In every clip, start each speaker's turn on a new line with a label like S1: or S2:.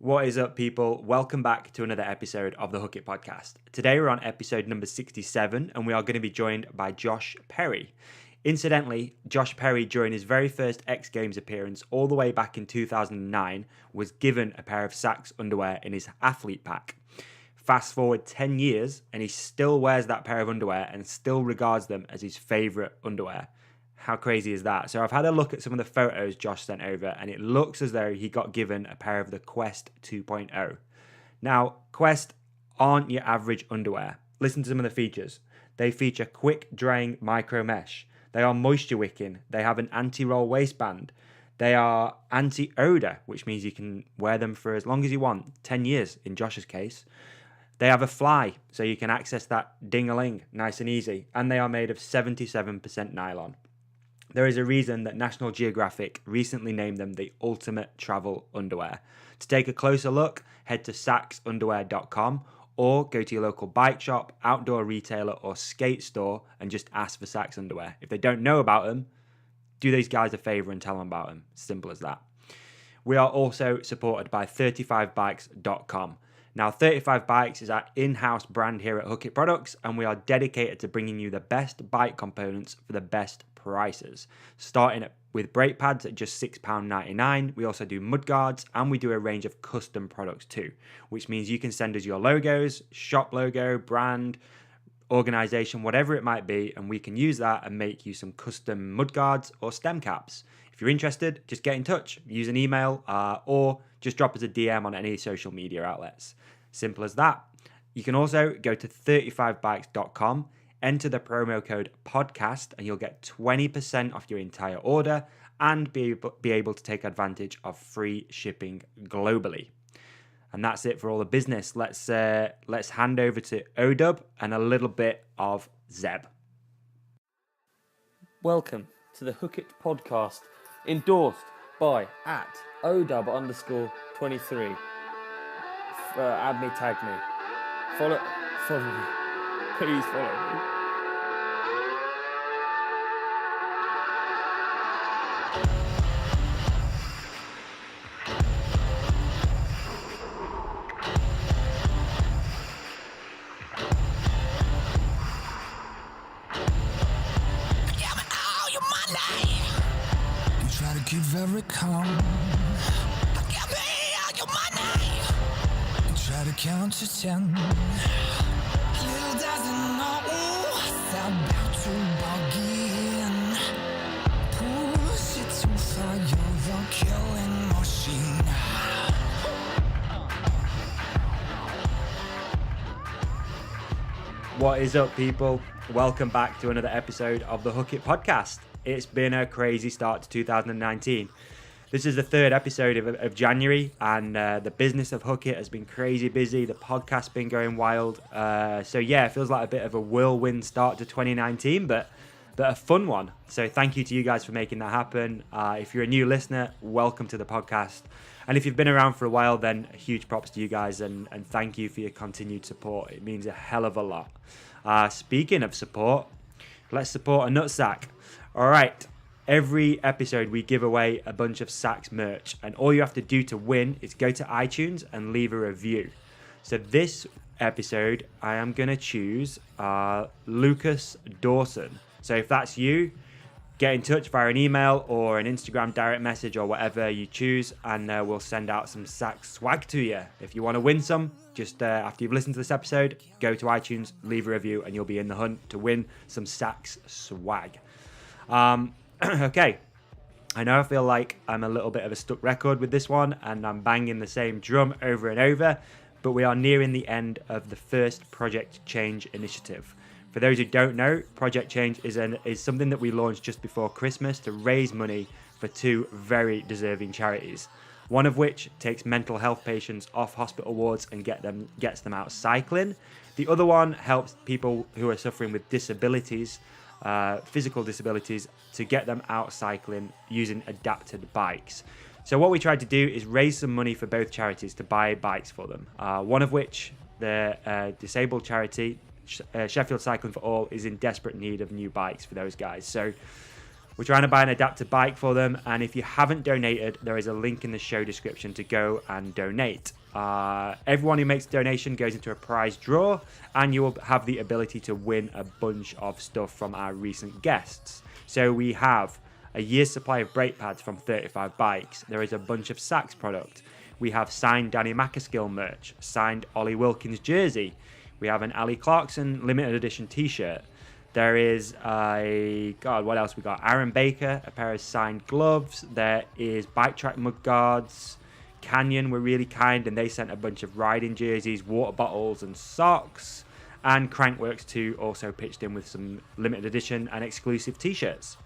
S1: What is up, people? Welcome back to another episode of the Hook It podcast. Today we're on episode number 67 and we are going to be joined by Josh Perry. Incidentally, Josh Perry, during his very first X Games appearance all the way back in 2009, was given a pair of Saxx underwear in his athlete pack. Fast forward 10 years and he still wears that pair of underwear and still regards them as his favourite underwear. How crazy is that? So I've had a look at some of the photos Josh sent over and it looks as though he got given a pair of the Quest 2.0. Now, Quest aren't your average underwear. Listen to some of the features. They feature quick drying micro mesh. They are moisture wicking. They have an anti-roll waistband. They are anti-odor, which means you can wear them for as long as you want, 10 years in Josh's case. They have a fly, so you can access that ding-a-ling nice and easy. And they are made of 77% nylon. There is a reason that National Geographic recently named them the ultimate travel underwear. To take a closer look, head to saxxunderwear.com or go to your local bike shop, outdoor retailer or skate store and just ask for Saxx underwear. If they don't know about them, do these guys a favor and tell them about them. Simple as that. We are also supported by 35bikes.com. Now, 35 Bikes is our in-house brand here at Hook It Products, and we are dedicated to bringing you the best bike components for the best prices. Starting with brake pads at just £6.99. We also do mudguards, and we do a range of custom products too, which means you can send us your logos, shop logo, brand, organization, whatever it might be, and we can use that and make you some custom mudguards or stem caps. If you're interested, just get in touch. Use an email or just drop us a DM on any social media outlets. Simple as that. You can also go to 35bikes.com, enter the promo code podcast, and you'll get 20% off your entire order and be able to take advantage of free shipping globally. And that's it for all the business. Let's hand over to Odub and a little bit of Zeb.
S2: Welcome to the Hook It podcast, endorsed by @Odub_23. Add me, tag me. Follow me. Please follow me.
S3: Keep very calm. Give me all your money. Try to count to 10. Little doesn't know it's about to begin. Push it too far, you're the killing machine.
S1: What is up, people? Welcome back to another episode of the Hook It podcast. It's been a crazy start to 2019. This is the third episode of January, and the business of Hook It has been crazy busy. The podcast's been going wild. So yeah, it feels like a bit of a whirlwind start to 2019, but a fun one. So thank you to you guys for making that happen. If you're a new listener, welcome to the podcast. And if you've been around for a while, then huge props to you guys, and thank you for your continued support. It means a hell of a lot. Speaking of support, let's support a nutsack. All right, every episode we give away a bunch of Saxx merch, and all you have to do to win is go to iTunes and leave a review. So this episode, I am going to choose Lucas Dawson. So if that's you, get in touch via an email or an Instagram direct message or whatever you choose, and we'll send out some Saxx swag to you. If you want to win some, just after you've listened to this episode, go to iTunes, leave a review, and you'll be in the hunt to win some Saxx swag. Okay, I know I feel like I'm a little bit of a stuck record with this one and I'm banging the same drum over and over, but we are nearing the end of the first Project Change initiative. For those who don't know, Project Change is something that we launched just before Christmas to raise money for two very deserving charities. One of which takes mental health patients off hospital wards and gets them out cycling. The other one helps people who are suffering with disabilities, physical disabilities, to get them out cycling using adapted bikes. So what we tried to do is raise some money for both charities to buy bikes for them. One of which, the disabled charity, Sheffield Cycling for All, is in desperate need of new bikes for those guys. So We're trying to buy an adapted bike for them, and if you haven't donated, there is a link in the show description to go and donate. Everyone who makes a donation goes into a prize draw, and you will have the ability to win a bunch of stuff from our recent guests. So we have a year's supply of brake pads from 35 Bikes. There is a bunch of Saks product. We have signed Danny McAskill merch, signed Ollie Wilkins jersey. We have an Ali Clarkson limited edition t-shirt. There is what else we got? Aaron Baker, a pair of signed gloves. There is Bike Track mud guards. Canyon were really kind and they sent a bunch of riding jerseys, water bottles and socks. And Crankworks 2 also pitched in with some limited edition and exclusive t-shirts.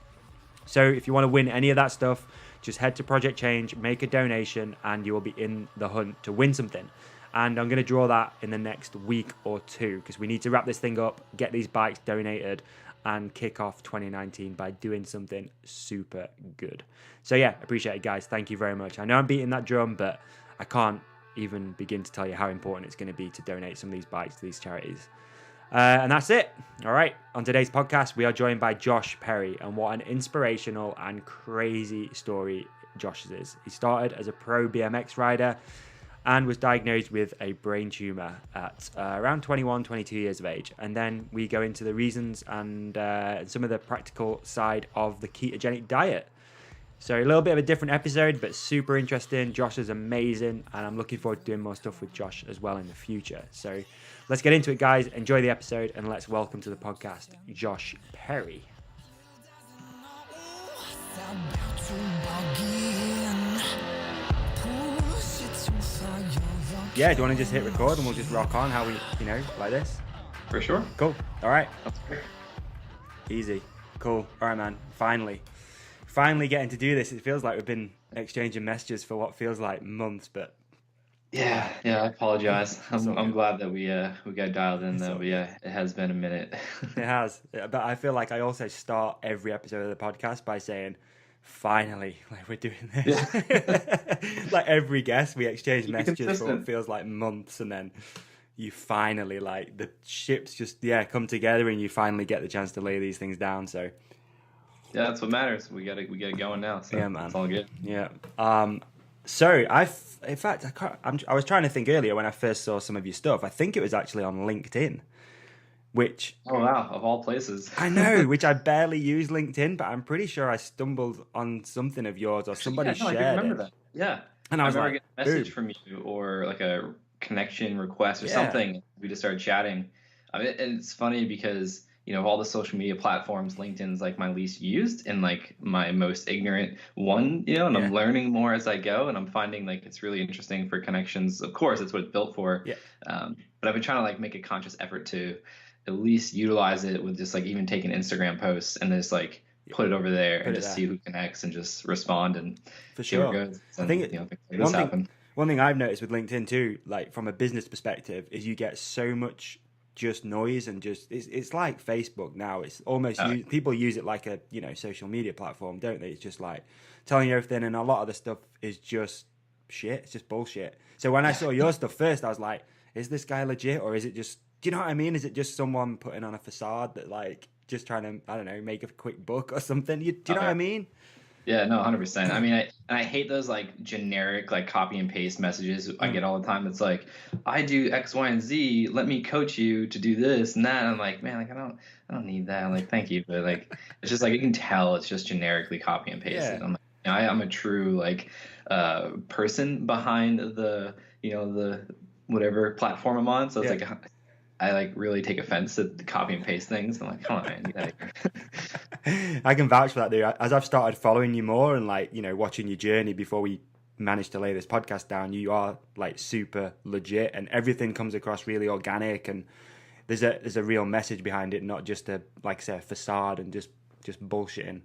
S1: So if you want to win any of that stuff, just head to Project Change, make a donation, and you will be in the hunt to win something. And I'm going to draw that in the next week or two because we need to wrap this thing up, get these bikes donated, and kick off 2019 by doing something super good. So yeah, appreciate it, guys. Thank you very much. I know I'm beating that drum, but I can't even begin to tell you how important it's going to be to donate some of these bikes to these charities. And that's it. All right. On today's podcast, we are joined by Josh Perry, and what an inspirational and crazy story Josh's is. He started as a pro BMX rider and was diagnosed with a brain tumor at around 21, 22 years of age. And then we go into the reasons and some of the practical side of the ketogenic diet. So a little bit of a different episode, but super interesting. Josh is amazing, and I'm looking forward to doing more stuff with Josh as well in the future. So let's get into it, guys. Enjoy the episode, and let's welcome to the podcast, Josh Perry. Yeah, do you want to just hit record and we'll just rock on how we, like this?
S4: For sure.
S1: Cool. All right.
S4: That's great.
S1: Easy. Cool. All right, man. Finally getting to do this. It feels like we've been exchanging messages for what feels like months, but
S4: Yeah, I apologize. I'm
S1: good.
S4: glad that we got dialed in though. But yeah, it has been a minute.
S1: It has. But I feel like I also start every episode of the podcast by saying, finally, like we're doing this. Yeah. Like every guest, we exchange messages for what feels like months, and then you finally, like, the ships just come together, and you finally get the chance to lay these things down. So
S4: yeah, that's what matters. We got it going now. So
S1: yeah, man,
S4: it's all good.
S1: Yeah. So I was trying to think earlier when I first saw some of your stuff. I think it was actually on LinkedIn. Which,
S4: oh wow, of all places.
S1: I know, which I barely use LinkedIn, but I'm pretty sure I stumbled on something of yours or somebody shared
S4: I remember
S1: it.
S4: that. Yeah.
S1: And I was like,
S4: get a message from you or like a connection request or something. We just started chatting. I mean, and it's funny because, of all the social media platforms, LinkedIn's like my least used and like my most ignorant one, and I'm learning more as I go, and I'm finding like it's really interesting for connections. Of course, it's what it's built for. Yeah. But I've been trying to like make a conscious effort to at least utilize it with just like even taking Instagram posts and just like put it over there and just see who connects and just respond and
S1: for sure.
S4: See what goes. And,
S1: I think one thing I've noticed with LinkedIn too, like from a business perspective, is you get so much just noise and just it's like Facebook now. It's almost people use it like a social media platform, don't they? It's just like telling you everything, and a lot of the stuff is just shit. It's just bullshit. So when I saw your stuff first, I was like, is this guy legit, or is it just? Do you know what I mean? Is it just someone putting on a facade that like just trying to, I don't know, make a quick buck or something? Do you know what I mean?
S4: Yeah, no, 100%. I mean, I hate those like generic like copy and paste messages I get all the time. It's like, I do X, Y, and Z. Let me coach you to do this and that. And I'm like, man, like I don't need that. I'm like, thank you, but like it's just like you can tell it's just generically copy and paste. Yeah. I'm like, I'm a true like person behind the the whatever platform I'm on. So it's like. I like really take offense at the copy and paste things. I'm like, come on, man.
S1: I can vouch for that, dude. As I've started following you more and like, watching your journey before we managed to lay this podcast down, you are like super legit and everything comes across really organic, and there's a real message behind it, not just a, like I say, a facade and just bullshitting,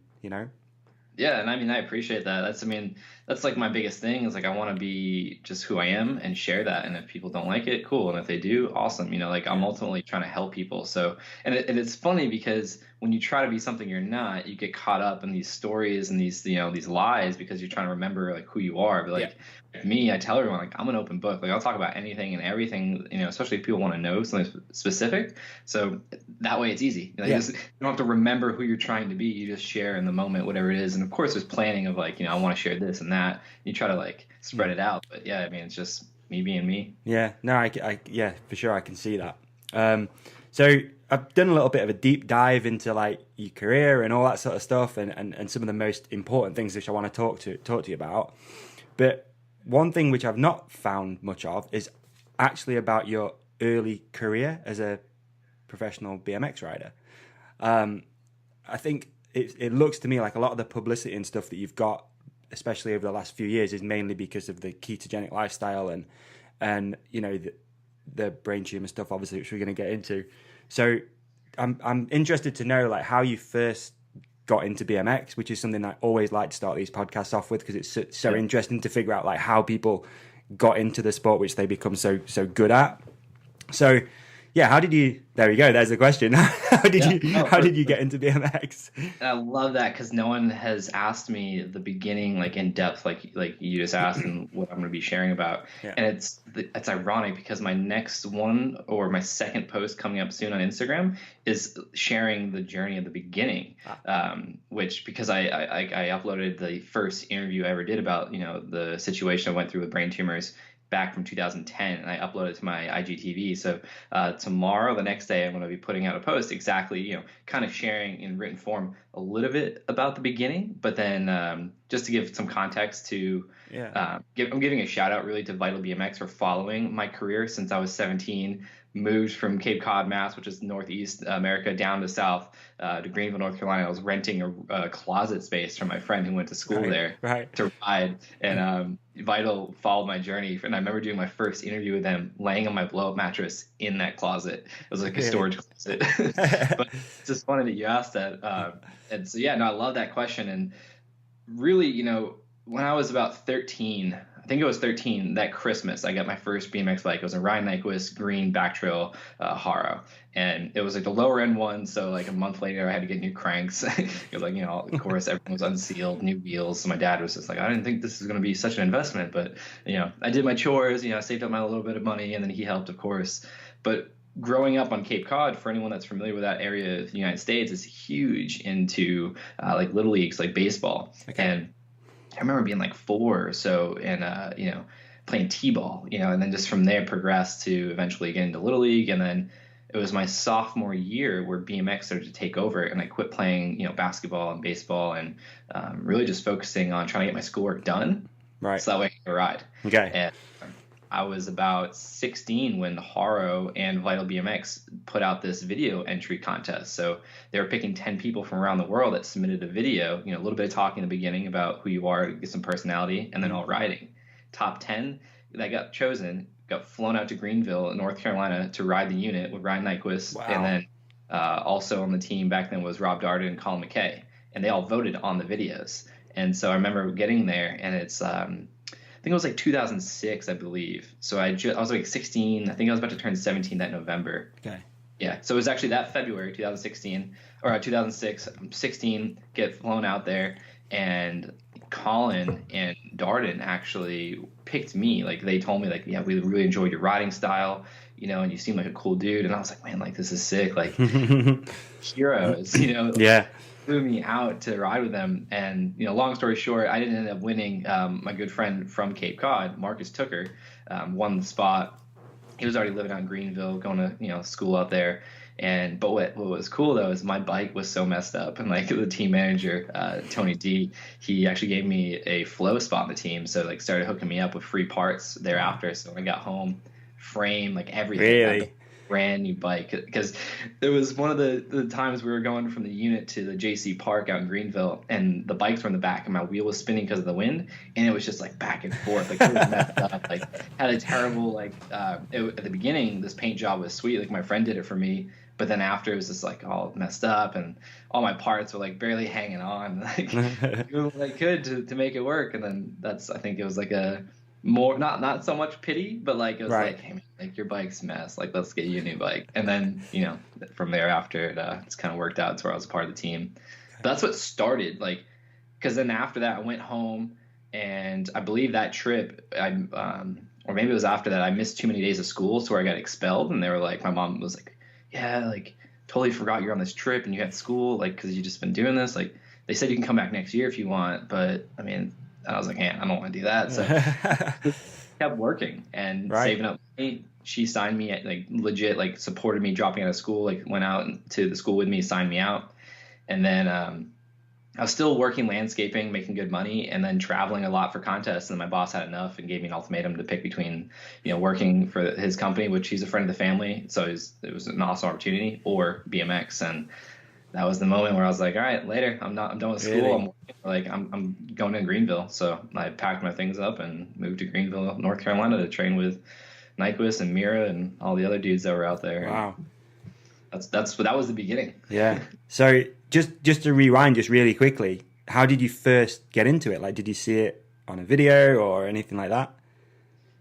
S4: Yeah, and I mean, I appreciate that. That's like my biggest thing is like I want to be just who I am and share that. And if people don't like it, cool. And if they do, awesome. Like I'm ultimately trying to help people. So, and it's funny because when you try to be something you're not, you get caught up in these stories and these, these lies because you're trying to remember like who you are. But like me, I tell everyone like I'm an open book. Like I'll talk about anything and everything, especially if people want to know something specific. So that way it's easy. You don't have to remember who you're trying to be. You just share in the moment, whatever it is. And of course there's planning of like, I want to share this and that. You try to like spread it out. But yeah, I mean, it's just me being me.
S1: Yeah, no, I yeah, for sure. I can see that. So I've done a little bit of a deep dive into like your career and all that sort of stuff, and some of the most important things which I want to talk to you about. But one thing which I've not found much of is actually about your early career as a professional BMX rider. I think it looks to me like a lot of the publicity and stuff that you've got, especially over the last few years, is mainly because of the ketogenic lifestyle and the brain tumor stuff, obviously, which we're going to get into. So I'm interested to know like how you first got into BMX, which is something I always like to start these podcasts off with because it's so interesting to figure out like how people got into the sport which they become so good at. So yeah, how did you? There we go. There's the question. How did you get into BMX?
S4: I love that because no one has asked me the beginning, like in depth, like you just asked, and what I'm going to be sharing about. Yeah. And it's ironic because my next one or my second post coming up soon on Instagram is sharing the journey of the beginning, which because I uploaded the first interview I ever did about the situation I went through with brain tumors back from 2010, and I uploaded to my IGTV. So tomorrow, the next day, I'm going to be putting out a post exactly, kind of sharing in written form a little bit about the beginning, but then just to give some context to, I'm giving a shout out really to Vital BMX for following my career since I was 17. Moved from Cape Cod, Mass, which is Northeast America, down to South to Greenville, North Carolina. I was renting a closet space from my friend who went to school there to ride. And Vital followed my journey. And I remember doing my first interview with them laying on my blow-up mattress in that closet. It was like a storage closet. But it's just funny that you asked that. And so, I love that question. And really, when I was about 13, I think it was 13, that Christmas, I got my first BMX bike. It was a Ryan Nyquist green back trail Haro. And it was like the lower end one. So like a month later, I had to get new cranks. It was like, of course, everything was unsealed, new wheels. So my dad was just like, I didn't think this was going to be such an investment. But, I did my chores, I saved up my little bit of money, and then he helped, of course. But growing up on Cape Cod, for anyone that's familiar with that area of the United States, is huge into like little leagues, like baseball. Okay. And I remember being like 4 or so and, playing T-ball, and then just from there progressed to eventually get into Little League. And then it was my sophomore year where BMX started to take over, and I quit playing, basketball and baseball and really just focusing on trying to get my schoolwork done. Right. So that way I could ride.
S1: Okay.
S4: And I was about 16 when Haro and Vital BMX put out this video entry contest. So they were picking 10 people from around the world that submitted a video, a little bit of talking in the beginning about who you are, get some personality, and then all riding. Top 10 that got chosen got flown out to Greenville, North Carolina to ride the unit with Ryan Nyquist. Wow. And then also on the team back then was Rob Darden and Colin McKay. And they all voted on the videos. And so I remember getting there, and it's I think it was like 2006, I believe. So I was like 16. I think I was about to turn 17 that November.
S1: Okay.
S4: Yeah. So it was actually that February 2016 or 2006. I'm 16, get flown out there, and Colin and Darden actually picked me. Like they told me like, yeah, we really enjoyed your riding style, and you seem like a cool dude. And I was like, man, like this is sick. Like heroes,
S1: Yeah.
S4: Flew me out to ride with them, and long story short, I didn't end up winning. My good friend from Cape Cod, Marcus Tooker, won the spot. He was already living out in Greenville, going to school out there. But what was cool though is my bike was so messed up, and like the team manager Tony D, he actually gave me a flow spot on the team, so like started hooking me up with free parts thereafter. So when I got home, frame, like everything.
S1: Really?
S4: Brand new bike, because it was one of the times we were going from the unit to the JC Park out in Greenville, and the bikes were in the back and my wheel was spinning because of the wind, and it was just like back and forth, like it was messed up, like had a terrible at the beginning this paint job was sweet, like my friend did it for me, but then after it was just like all messed up and all my parts were like barely hanging on, like doing what I could to make it work. And then I think it was like a more, not so much pity, but like it was
S1: Right.
S4: like, hey man, like your bike's a mess, like let's get you a new bike. And then from there after it's kind of worked out to where I was part of the team. But that's what started, like, because then after that I went home, and I believe that trip or maybe it was after that, I missed too many days of school, so where I got expelled, and they were like, my mom was like, yeah, like totally forgot you're on this trip and you had school, like because you just been doing this, like they said you can come back next year if you want, but I mean, I was like, hey, I don't want to do that. So kept working and saving up money. She signed me, like legit, like supported me dropping out of school, like went out to the school with me, signed me out. And then I was still working landscaping, making good money, and then traveling a lot for contests. And my boss had enough and gave me an ultimatum to pick between, working for his company, which he's a friend of the family, so it was an awesome opportunity, or BMX. And that was the moment where I was like, all right, later. I'm done with school.
S1: Really?
S4: I'm going to Greenville. So I packed my things up and moved to Greenville, North Carolina, to train with Nyquist and Mira and all the other dudes that were out there.
S1: Wow.
S4: That was the beginning.
S1: Yeah. So just to rewind just really quickly, how did you first get into it? Like, did you see it on a video or anything like that?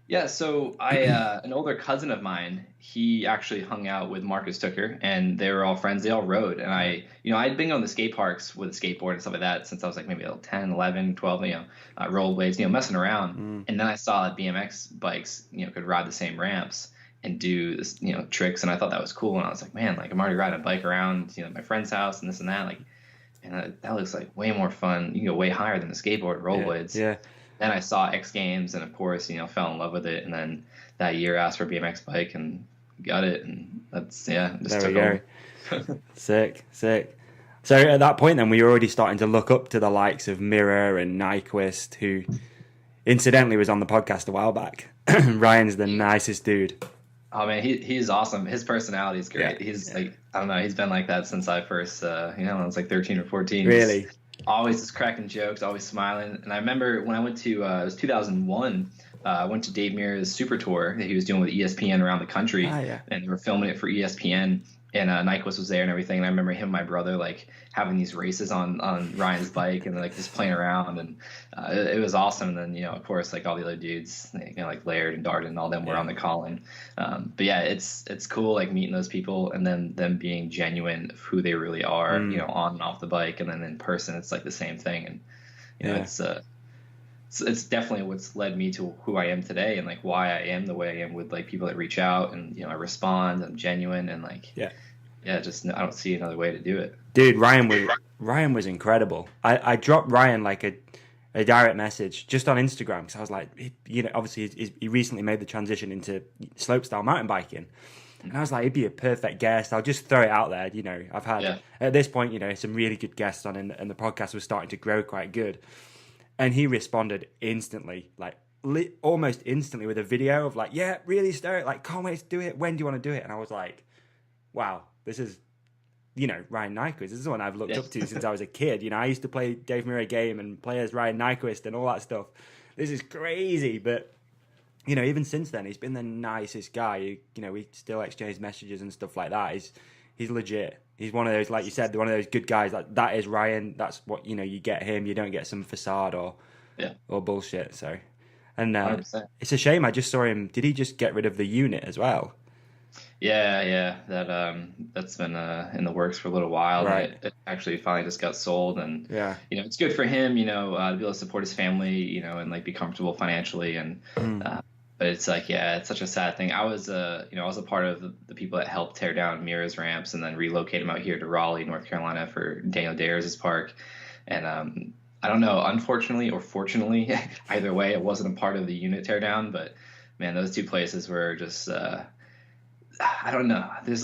S4: Yeah, so an older cousin of mine, he actually hung out with Marcus Tooker, and they were all friends. They all rode, and I'd been going to skate parks with a skateboard and stuff like that since I was like maybe 10, 11, 12, rollerblades, messing around. And then I saw that BMX bikes, could ride the same ramps and do this, tricks, and I thought that was cool. And I was like, man, like I'm already riding a bike around, my friend's house and this and that, like, and that looks like way more fun. You can go way higher than the skateboard rollerblades.
S1: Yeah.
S4: Then I saw X Games, and of course, fell in love with it. And then that year asked for a BMX bike and got it. And that's, just
S1: there
S4: took
S1: we
S4: over.
S1: Sick. So at that point then, we were already starting to look up to the likes of Mirror and Nyquist, who incidentally was on the podcast a while back. Ryan's the nicest dude.
S4: Oh man, he's awesome. His personality is great. Yeah. He's like, I don't know, he's been like that since I first, I was like 13 or 14.
S1: Really?
S4: Always just cracking jokes, always smiling. And I remember when I went to, it was 2001, I went to Dave Mirra's Super Tour that he was doing with ESPN around the country. And they were filming it for ESPN. And Nyquist was there and everything. And I remember him and my brother like having these races on Ryan's bike and like just playing around. And it was awesome. And then, of course, like all the other dudes, like Laird and Darden and all them were on the call-in. But yeah, it's cool like meeting those people and then them being genuine of who they really are, on and off the bike. And then in person, it's like the same thing. And, it's definitely what's led me to who I am today and like why I am the way I am with like people that reach out and I respond, I'm genuine and like just I don't see another way to do it.
S1: Dude, Ryan was incredible. I dropped Ryan like a direct message just on Instagram because I was like, obviously he recently made the transition into slopestyle mountain biking. And I was like, he'd be a perfect guest. I'll just throw it out there. I've had at this point, some really good guests on and the podcast was starting to grow quite good. And he responded instantly, like almost instantly with a video of like, yeah, really stoked, like can't wait to do it. When do you want to do it? And I was like, wow, this is, Ryan Nyquist. This is one I've looked up to since I was a kid. I used to play Dave Mirra game and play as Ryan Nyquist and all that stuff. This is crazy. But, even since then, he's been the nicest guy. We still exchange messages and stuff like that. He's legit. He's one of those, like you said, one of those good guys. Like that is Ryan. That's what you get him. You don't get some facade or bullshit. So, and it's a shame. I just saw him. Did he just get rid of the unit as well?
S4: Yeah. That's been in the works for a little while.
S1: Right.
S4: It actually finally just got sold, and it's good for him. To be able to support his family. And like be comfortable financially and. But it's like, it's such a sad thing. I was I was a part of the people that helped tear down Mira's ramps and then relocate him out here to Raleigh, North Carolina for Daniel Dares' park. And I don't know, unfortunately or fortunately, either way, it wasn't a part of the unit teardown. But man, those two places were just, I don't know. There's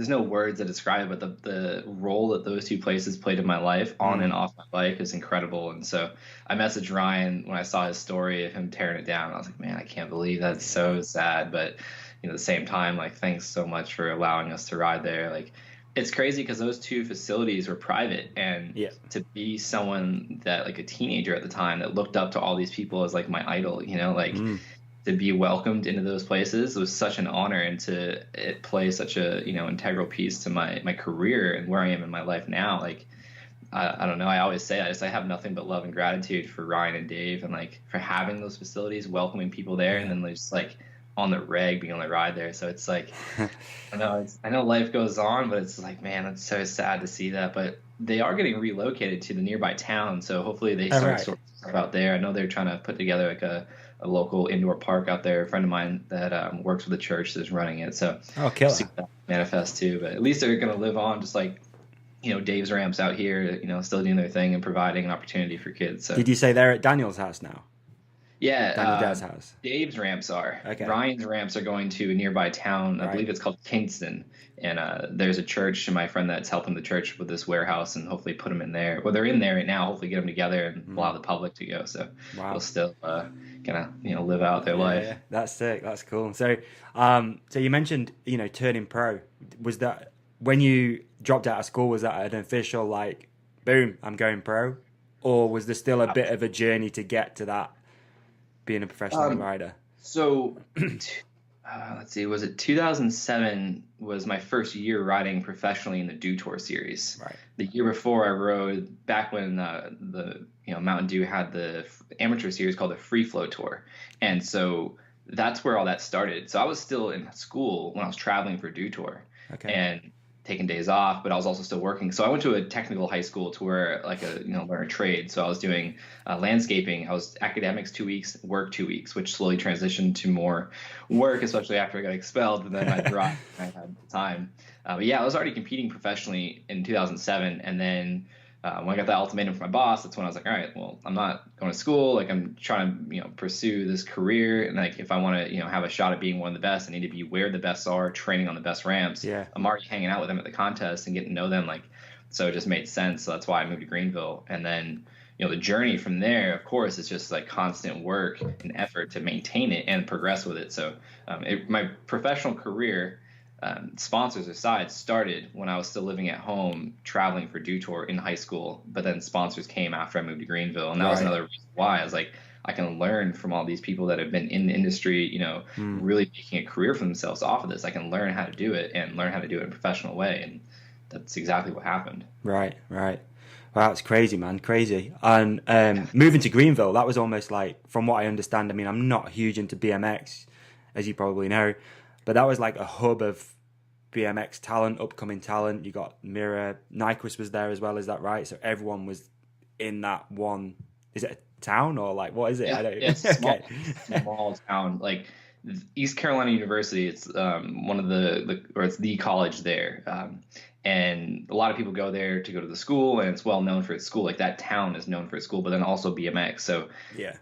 S4: no words to describe it, but the role that those two places played in my life on and off my bike is incredible. And so I messaged Ryan when I saw his story of him tearing it down. I was like, man, I can't believe that's so sad. But at the same time, like, thanks so much for allowing us to ride there. Like, it's crazy because those two facilities were private, and to be someone that like a teenager at the time that looked up to all these people as like my idol, to be welcomed into those places was such an honor, and to play such a integral piece to my career and where I am in my life now. Like I don't know. I always say I have nothing but love and gratitude for Ryan and Dave, and like for having those facilities, welcoming people there, and then just like on the reg being on the ride there. So it's like, I know life goes on, but it's like, man, it's so sad to see that. But they are getting relocated to the nearby town, so hopefully they start sort of stuff out there. I know they're trying to put together like a local indoor park out there. A friend of mine that works with the church that's running it, so see that manifest too. But at least they're going to live on, just like, you know, Dave's Ramps out here, you know, still doing their thing and providing an opportunity for kids. So
S1: did you say they're at Daniel's house now?
S4: Yeah,
S1: Daniel Dad's house.
S4: Dave's Ramps are.
S1: Okay.
S4: Ryan's Ramps are going to a nearby town. I believe it's called Kingston. And there's a church, and my friend that's helping the church with this warehouse, and hopefully put them in there. Well, they're in there right now. Hopefully get them together and allow the public to go. So they'll still kind of, you know, live out their life.
S1: Yeah, that's sick. That's cool. So, so you mentioned, you know, turning pro. Was that when you dropped out of school? Was that an official like, boom, I'm going pro, or was there still a bit of a journey to get to that, being a professional rider?
S4: So, let's see, was it 2007 was my first year riding professionally in the Dew Tour series.
S1: Right.
S4: The year before I rode back when the Mountain Dew had the amateur series called the Free Flow Tour. And so that's where all that started. So I was still in school when I was traveling for Dew Tour. Okay. And taking days off, but I was also still working. So I went to a technical high school to where learn a trade. So I was doing landscaping. I was academics 2 weeks, work 2 weeks, which slowly transitioned to more work, especially after I got expelled. And then I dropped and I had time. But yeah, I was already competing professionally in 2007. And then when I got that ultimatum from my boss, that's when I was like, all right, well, I'm not going to school. Like, I'm trying to, pursue this career. And like, if I want to, have a shot at being one of the best, I need to be where the best are, training on the best ramps.
S1: Yeah.
S4: I'm already hanging out with them at the contest and getting to know them. Like, so it just made sense. So that's why I moved to Greenville. And then, the journey from there, of course, is just like constant work and effort to maintain it and progress with it. So my professional career, sponsors aside, started when I was still living at home, traveling for Dew Tour in high school. But then sponsors came after I moved to Greenville, and that was another reason why I was like, I can learn from all these people that have been in the industry, really making a career for themselves off of this. I can learn how to do it and learn how to do it in a professional way, and that's exactly what happened.
S1: Right. Wow, it's crazy, man, crazy. And moving to Greenville, that was almost like, from what I understand, I mean, I'm not huge into BMX, as you probably know, but that was like a hub of BMX talent, upcoming talent. You got Mira, Nyquist was there as well, is that right? So everyone was in that one. Is it a town or like, what is it?
S4: Yeah,
S1: I don't
S4: it's small town. Like East Carolina University, it's one of it's the college there. And a lot of people go there to go to the school, and it's well known for its school. Like that town is known for its school, but then also BMX. So
S1: yeah,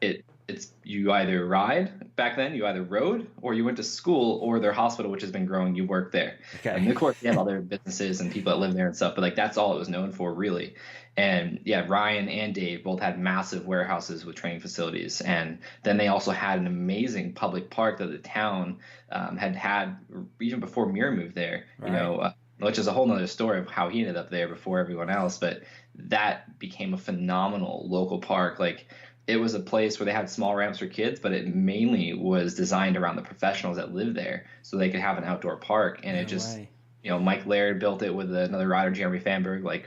S4: it's you either ride back then, you either rode, or you went to school, or their hospital, which has been growing, you worked there. Okay. And of course, they have other businesses and people that live there and stuff, but like that's all it was known for, really. And yeah, Ryan and Dave both had massive warehouses with training facilities, and then they also had an amazing public park that the town had even before Mira moved there. Right. Which is a whole nother story of how he ended up there before everyone else. But that became a phenomenal local park. Like, it was a place where they had small ramps for kids, but it mainly was designed around the professionals that lived there so they could have an outdoor park. And it just, Mike Laird built it with another rider, Jeremy Fanberg,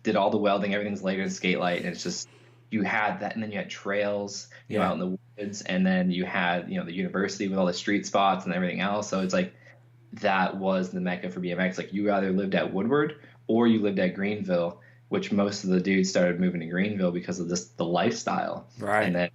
S4: did all the welding, everything's layered in skate light. And it's just, you had that. And then you had trails, out in the woods. And then you had, the university with all the street spots and everything else. So it's like, that was the mecca for BMX. Like, you either lived at Woodward or you lived at Greenville, which most of the dudes started moving to Greenville because of the lifestyle. Right. And then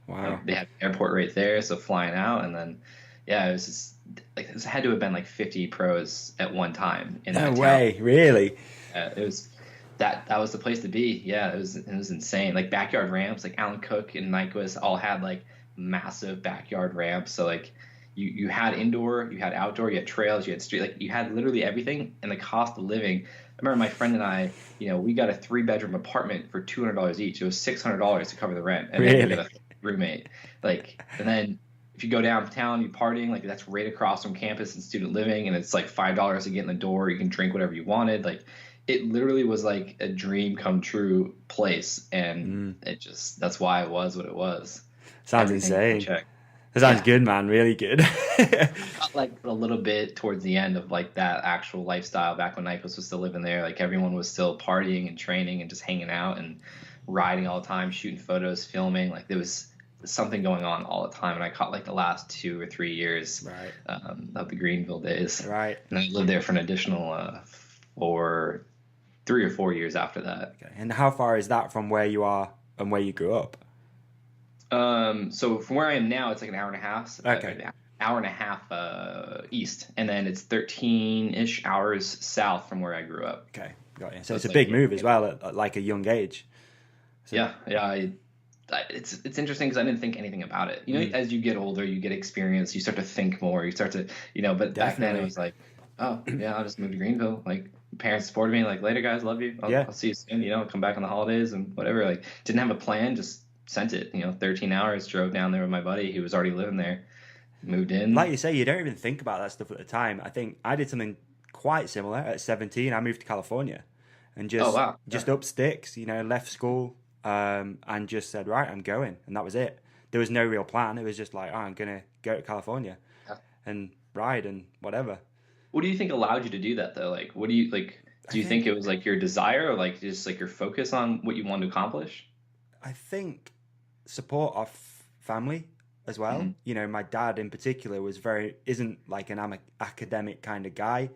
S4: they had an airport right there, so flying out, and then it was just like, it had to have been like 50 pros at one time in that town.
S1: No way, really?
S4: It was that was the place to be. Yeah, it was insane. Like backyard ramps, like Alan Cook and Nyquist all had like massive backyard ramps. So like, You had indoor, you had outdoor, you had trails, you had street, like you had literally everything. And the cost of living, I remember my friend and I, we got a 3-bedroom apartment for $200 each. It was $600 to cover the rent. And then we got a roommate. Like, and then if you go downtown, you're partying, like that's right across from campus and student living. And it's like $5 to get in the door. You can drink whatever you wanted. Like, it literally was like a dream come true place. And that's why it was what it was.
S1: Sounds insane. That sounds good, man. Really good.
S4: Got like a little bit towards the end of like that actual lifestyle back when Nyquist was still living there. Like everyone was still partying and training and just hanging out and riding all the time, shooting photos, filming. Like there was something going on all the time. And I caught like the last 2 or 3 years
S1: Right.
S4: of the Greenville days.
S1: Right.
S4: And I lived there for an additional 3 or 4 years after that.
S1: Okay. And how far is that from where you are and where you grew up?
S4: So from where I am now, it's like an hour and a half.
S1: Okay.
S4: Hour and a half east, and then it's 13-ish hours south from where I grew up.
S1: Okay, got you. So it's a
S4: like-
S1: big move as well at like a young age. So,
S4: Yeah. It's interesting because I didn't think anything about it. You know, as you get older, you get experience, you start to think more, you start to, but back then
S1: Definitely.
S4: it was like, oh yeah, I'll just move to Greenville. Like parents supported me, like later guys, love you. I'll see you soon. Come back on the holidays and whatever. Like didn't have a plan, just sent it. 13 hours, drove down there with my buddy who was already living there, moved in.
S1: Like you say, you don't even think about that stuff at the time. I think I did something quite similar at 17. I moved to California and just up sticks. Left school. And just said, right, I'm going. And that was it. There was no real plan. It was just like, I'm going to go to California and ride and whatever.
S4: What do you think allowed you to do that, though? Like, what do you, like, do you think it was, like, your desire or, like, just, like, your focus on what you wanted to accomplish?
S1: I think support of family as well.
S4: Mm-hmm.
S1: My dad in particular isn't like an academic kind of guy.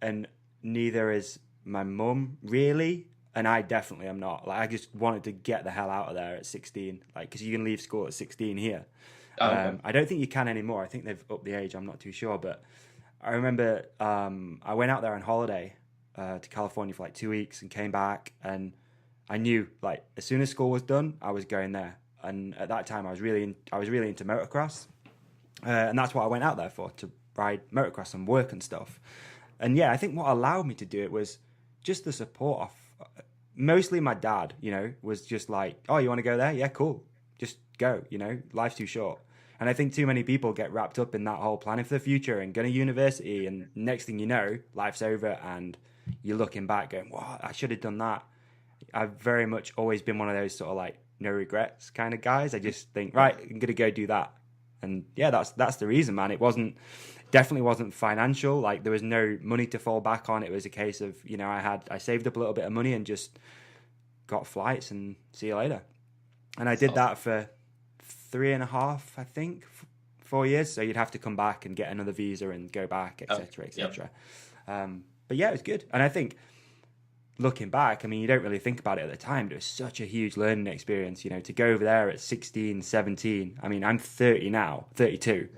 S1: And neither is my mum, really. And I definitely am not. Like, I just wanted to get the hell out of there at 16. Like, because you can leave school at 16 here.
S4: Oh, okay.
S1: I don't think you can anymore. I think they've upped the age. I'm not too sure. But I remember I went out there on holiday to California for like 2 weeks and came back. And I knew, like, as soon as school was done, I was going there. And at that time, I was really into motocross. And that's what I went out there for, to ride motocross and work and stuff. And yeah, I think what allowed me to do it was just the support of mostly my dad, was just like, oh, you want to go there? Yeah, cool. Just go, life's too short. And I think too many people get wrapped up in that whole planning for the future and going to university. And next thing you know, life's over and you're looking back going, wow, I should have done that. I've very much always been one of those sort of like no regrets kind of guys. I just think, right, I'm going to go do that. And yeah, that's the reason, man. It definitely wasn't financial. Like there was no money to fall back on. It was a case of, I saved up a little bit of money and just got flights and see you later. And I did that for 3.5, I think, 4 years. So you'd have to come back and get another visa and go back, etc., etc. But yeah, it was good. And I think looking back, I mean, you don't really think about it at the time, but it was such a huge learning experience, to go over there at 16, 17. I mean, I'm 30 now, 32.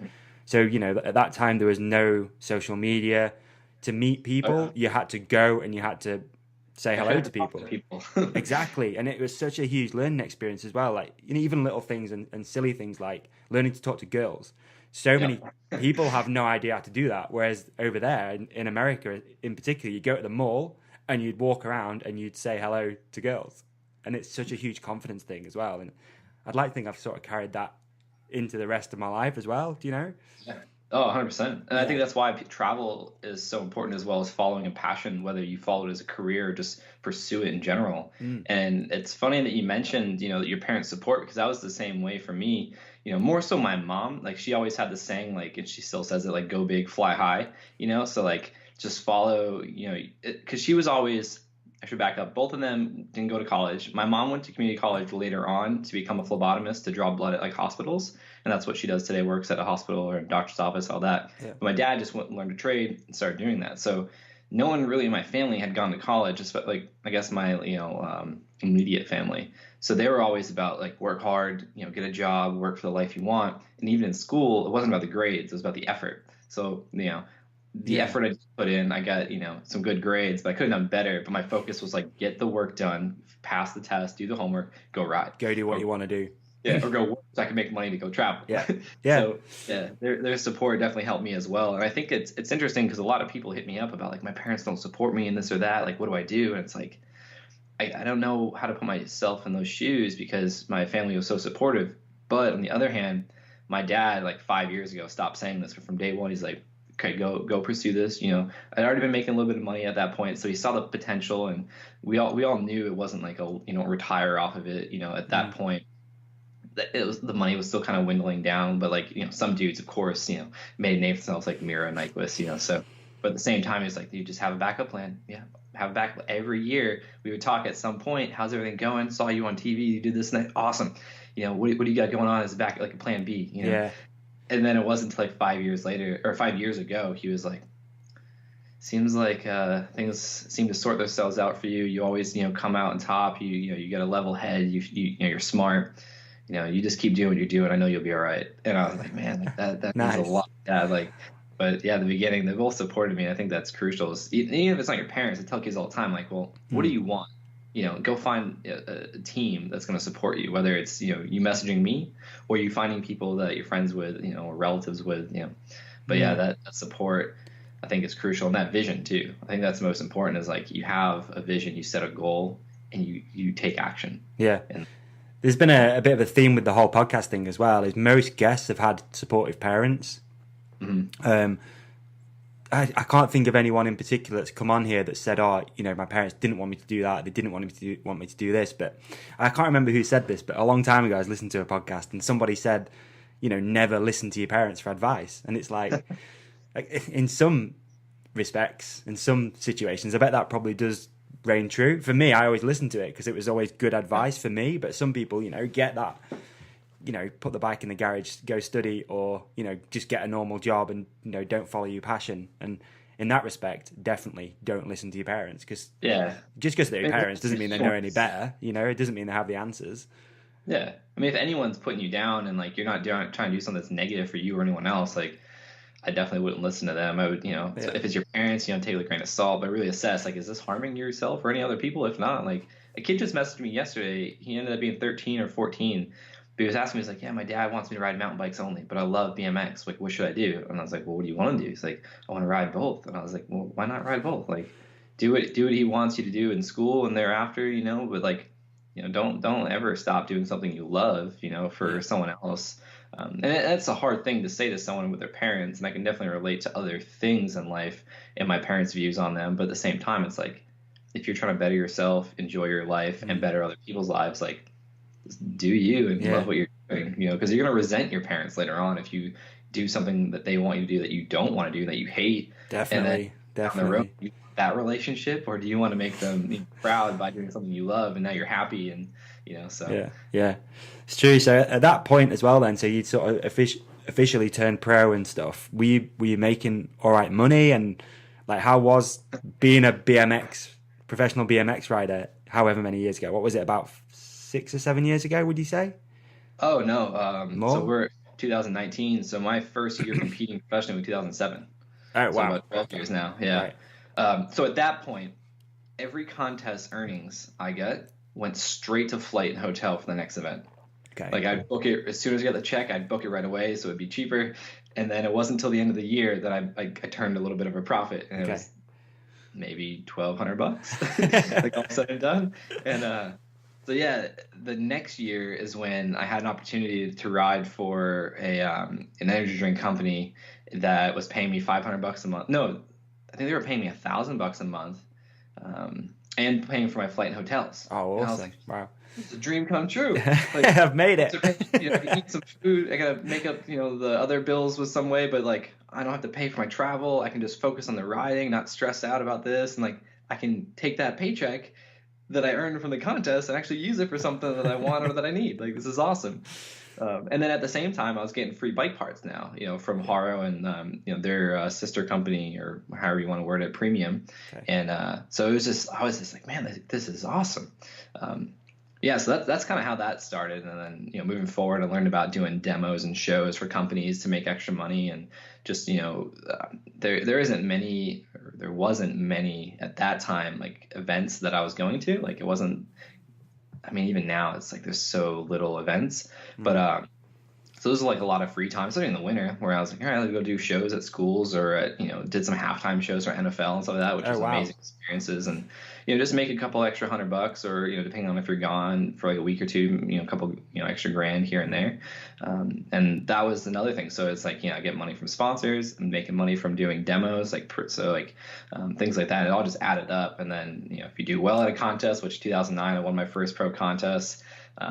S1: So, at that time, there was no social media. To meet people, you had to go and you had to say hello to people. Exactly. And it was such a huge learning experience as well. Like, even little things and silly things like learning to talk to girls. So many people have no idea how to do that. Whereas over there, in America in particular, you go to the mall and you'd walk around and you'd say hello to girls. And it's such a huge confidence thing as well. And I'd like to think I've sort of carried that into the rest of my life as well, do you know?
S4: Yeah. Oh, 100%. And I think that's why travel is so important, as well as following a passion, whether you follow it as a career or just pursue it in general. And it's funny that you mentioned, that your parents support, because that was the same way for me, more so my mom. Like she always had the saying, like, and she still says it, like, go big, fly high, so like just follow, because she was always, I should back up. Both of them didn't go to college. My mom went to community college later on to become a phlebotomist, to draw blood at like hospitals. And that's what she does today, works at a hospital or a doctor's office, all that. Yeah. But my dad just went and learned a trade and started doing that. So no one really in my family had gone to college, just like, I guess my, immediate family. So they were always about like work hard, get a job, work for the life you want. And even in school, it wasn't about the grades, it was about the effort. So, the effort I put in, I got, some good grades, but I could have done better. But my focus was like, get the work done, pass the test, do the homework, go ride.
S1: Go do what you want to do.
S4: Yeah, or go work so I can make money to go travel.
S1: Yeah.
S4: So yeah, their support definitely helped me as well. And I think it's interesting because a lot of people hit me up about like, my parents don't support me in this or that. Like, what do I do? And it's like, I don't know how to put myself in those shoes because my family was so supportive. But on the other hand, my dad, like 5 years ago, stopped saying this. But from day one, he's like, okay, go pursue this. I'd already been making a little bit of money at that point, so he saw the potential, and we all knew it wasn't like a retire off of it. At that point, the money was still kind of dwindling down, but like, some dudes, of course, made a name for themselves like Mira and Nyquist, so, but at the same time, it's like, you just have a backup plan. Yeah. Have a backup. Every year we would talk at some point, how's everything going? Saw you on TV, you did this and that. Awesome. What do you got going on as back, like a plan B,
S1: Yeah.
S4: And then it wasn't until like 5 years later, or 5 years ago, he was like, seems like things seem to sort themselves out for you. You always, come out on top. You get a level head. You're smart. You just keep doing what you're doing. I know you'll be all right. And I was like, man, like that
S1: Nice.
S4: means a lot. Yeah, like, but yeah, at the beginning, they both supported me. I think that's crucial. Even if it's not your parents, I tell kids all the time, like, well, what do you want? Go find a team that's going to support you, whether it's, you messaging me or you finding people that you're friends with, or relatives with, But yeah, that support, I think, is crucial. And that vision too. I think that's the most important, is like, you have a vision, you set a goal, and you take action.
S1: Yeah.
S4: And
S1: there's been a bit of a theme with the whole podcast thing as well, is most guests have had supportive parents.
S4: Mm-hmm.
S1: I can't think of anyone in particular that's come on here that said, oh, my parents didn't want me to do that. They didn't want me to do this. But I can't remember who said this, but a long time ago, I was listening to a podcast and somebody said, never listen to your parents for advice. And it's like in some respects, in some situations, I bet that probably does reign true. For me, I always listened to it because it was always good advice for me. But some people, get that, put the bike in the garage, go study, or, just get a normal job and, don't follow your passion. And in that respect, definitely don't listen to your parents, because just because they're your parents doesn't mean they know any better. It doesn't mean they have the answers.
S4: Yeah. I mean, if anyone's putting you down and like, you're not trying to do something that's negative for you or anyone else, like, I definitely wouldn't listen to them. I would, so if it's your parents, take it with a grain of salt, but really assess, like, is this harming yourself or any other people? If not, like, a kid just messaged me yesterday. He ended up being 13 or 14. But he was asking me, he's like, yeah, my dad wants me to ride mountain bikes only, but I love BMX. Like, what should I do? And I was like, well, what do you want to do? He's like, I want to ride both. And I was like, well, why not ride both? Like, do what he wants you to do in school and thereafter, but like, don't ever stop doing something you love, for someone else. And that's a hard thing to say to someone with their parents. And I can definitely relate to other things in life and my parents' views on them. But at the same time, it's like, if you're trying to better yourself, enjoy your life, and better other people's lives, like, do you and love what you're doing, because you're going to resent your parents later on if you do something that they want you to do that you don't want to do, that you hate.
S1: Definitely.
S4: On the road, that relationship, or do you want to make them proud by doing something you love and now you're happy? And so
S1: yeah, it's true. So at that point as well, then, so you sort of officially turned pro and stuff. Were you making all right money? And like, how was being a professional BMX rider however many years ago? What was it, about 6 or 7 years ago, would you say?
S4: Oh, no. So we're 2019. So my first year competing professionally was 2007.
S1: Oh, wow.
S4: So about 12 years now. Yeah.
S1: Right.
S4: So at that point, every contest earnings I get went straight to flight and hotel for the next event.
S1: Okay.
S4: Like, I'd book it as soon as I got the check, I'd book it right away, so it'd be cheaper. And then it wasn't until the end of the year that I turned a little bit of a profit, and it was maybe $1,200, like, all said and done. And so yeah, the next year is when I had an opportunity to ride for an energy drink company that was paying me $500 a month. No, I think they were paying me $1,000 a month, and paying for my flight and hotels.
S1: Oh, awesome!
S4: And I was like,
S1: wow,
S4: it's a dream come true. Like,
S1: I've made it.
S4: Eat some food. I gotta make up, the other bills with some way, but like, I don't have to pay for my travel. I can just focus on the riding, not stress out about this, and like, I can take that paycheck that I earned from the contest and actually use it for something that I want or that I need. Like, this is awesome. And then at the same time, I was getting free bike parts now, from Haro and, their sister company, or however you want to word it, Premium. Okay. And so I was just like, man, this is awesome. So that's kind of how that started. And then, moving forward, I learned about doing demos and shows for companies to make extra money. And just, there wasn't many at that time, like, events that I was going to. Like, it wasn't, I mean, even now it's like there's so little events, but so there's like a lot of free time, especially in the winter, where I was like, all right, let's go do shows at schools, or at, did some halftime shows for NFL and stuff like that, which was amazing experiences. And, just make a couple extra $100, or, depending on if you're gone for like a week or two, a couple, extra grand here and there. And that was another thing. So it's like, I get money from sponsors and making money from doing demos, things like that. It all just added up. And then, if you do well at a contest, which 2009, I won my first pro contest.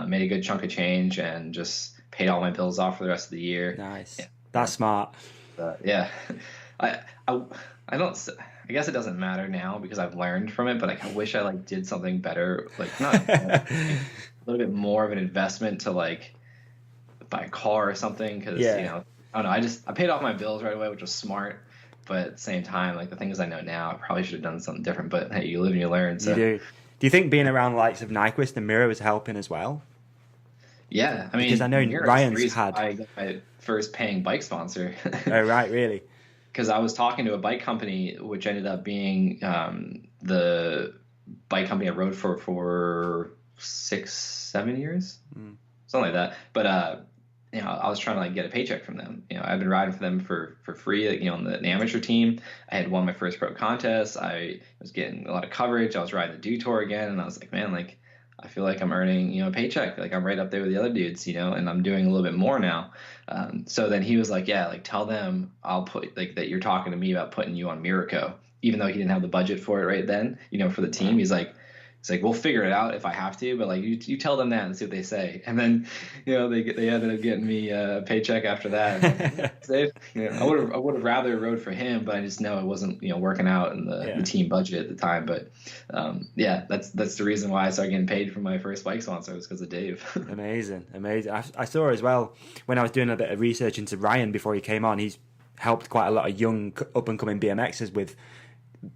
S4: made a good chunk of change, and just paid all my bills off for the rest of the year.
S1: Nice.
S4: Yeah.
S1: That's smart.
S4: Yeah, I, I don't. I guess it doesn't matter now because I've learned from it. But like, I wish I like did something better. Like, not a little bit more of an investment to like buy a car or something. Because you know, I don't know. I paid off my bills right away, which was smart. But at the same time, like the things I know now, I probably should have done something different. But hey, you live and you learn. So.
S1: You do. Do you think being around the likes of Nyquist and Mira was helping as well?
S4: Yeah, I mean,
S1: because I know Ryan's had
S4: I got my first paying bike sponsor.
S1: Oh, right, really?
S4: Because I was talking to a bike company, which ended up being the bike company I rode for 6-7 years, something like that. But you know, I was trying to like get a paycheck from them. You know, I've been riding for them for free. Like, you know, on the amateur team, I had won my first pro contest. I was getting a lot of coverage. I was riding the Do Tour again, and I was like, man, like, I feel like I'm earning, you know, a paycheck. Like, I'm right up there with the other dudes, you know, and I'm doing a little bit more now. So then he was like, yeah, like, tell them I'll put, like, that you're talking to me about putting you on Miraco, even though he didn't have the budget for it right then, you know, for the team. He's like, we'll figure it out if I have to, but like, you tell them that and see what they say. And then, you know, they ended up getting me a paycheck after that. You know, I would have rather rode for him, but I just know it wasn't, you know, working out in the team budget at the time. But yeah, that's the reason why I started getting paid for my first bike sponsor, was because of Dave.
S1: Amazing. I saw as well when I was doing a bit of research into Ryan before he came on. He's helped quite a lot of young up and coming BMXers with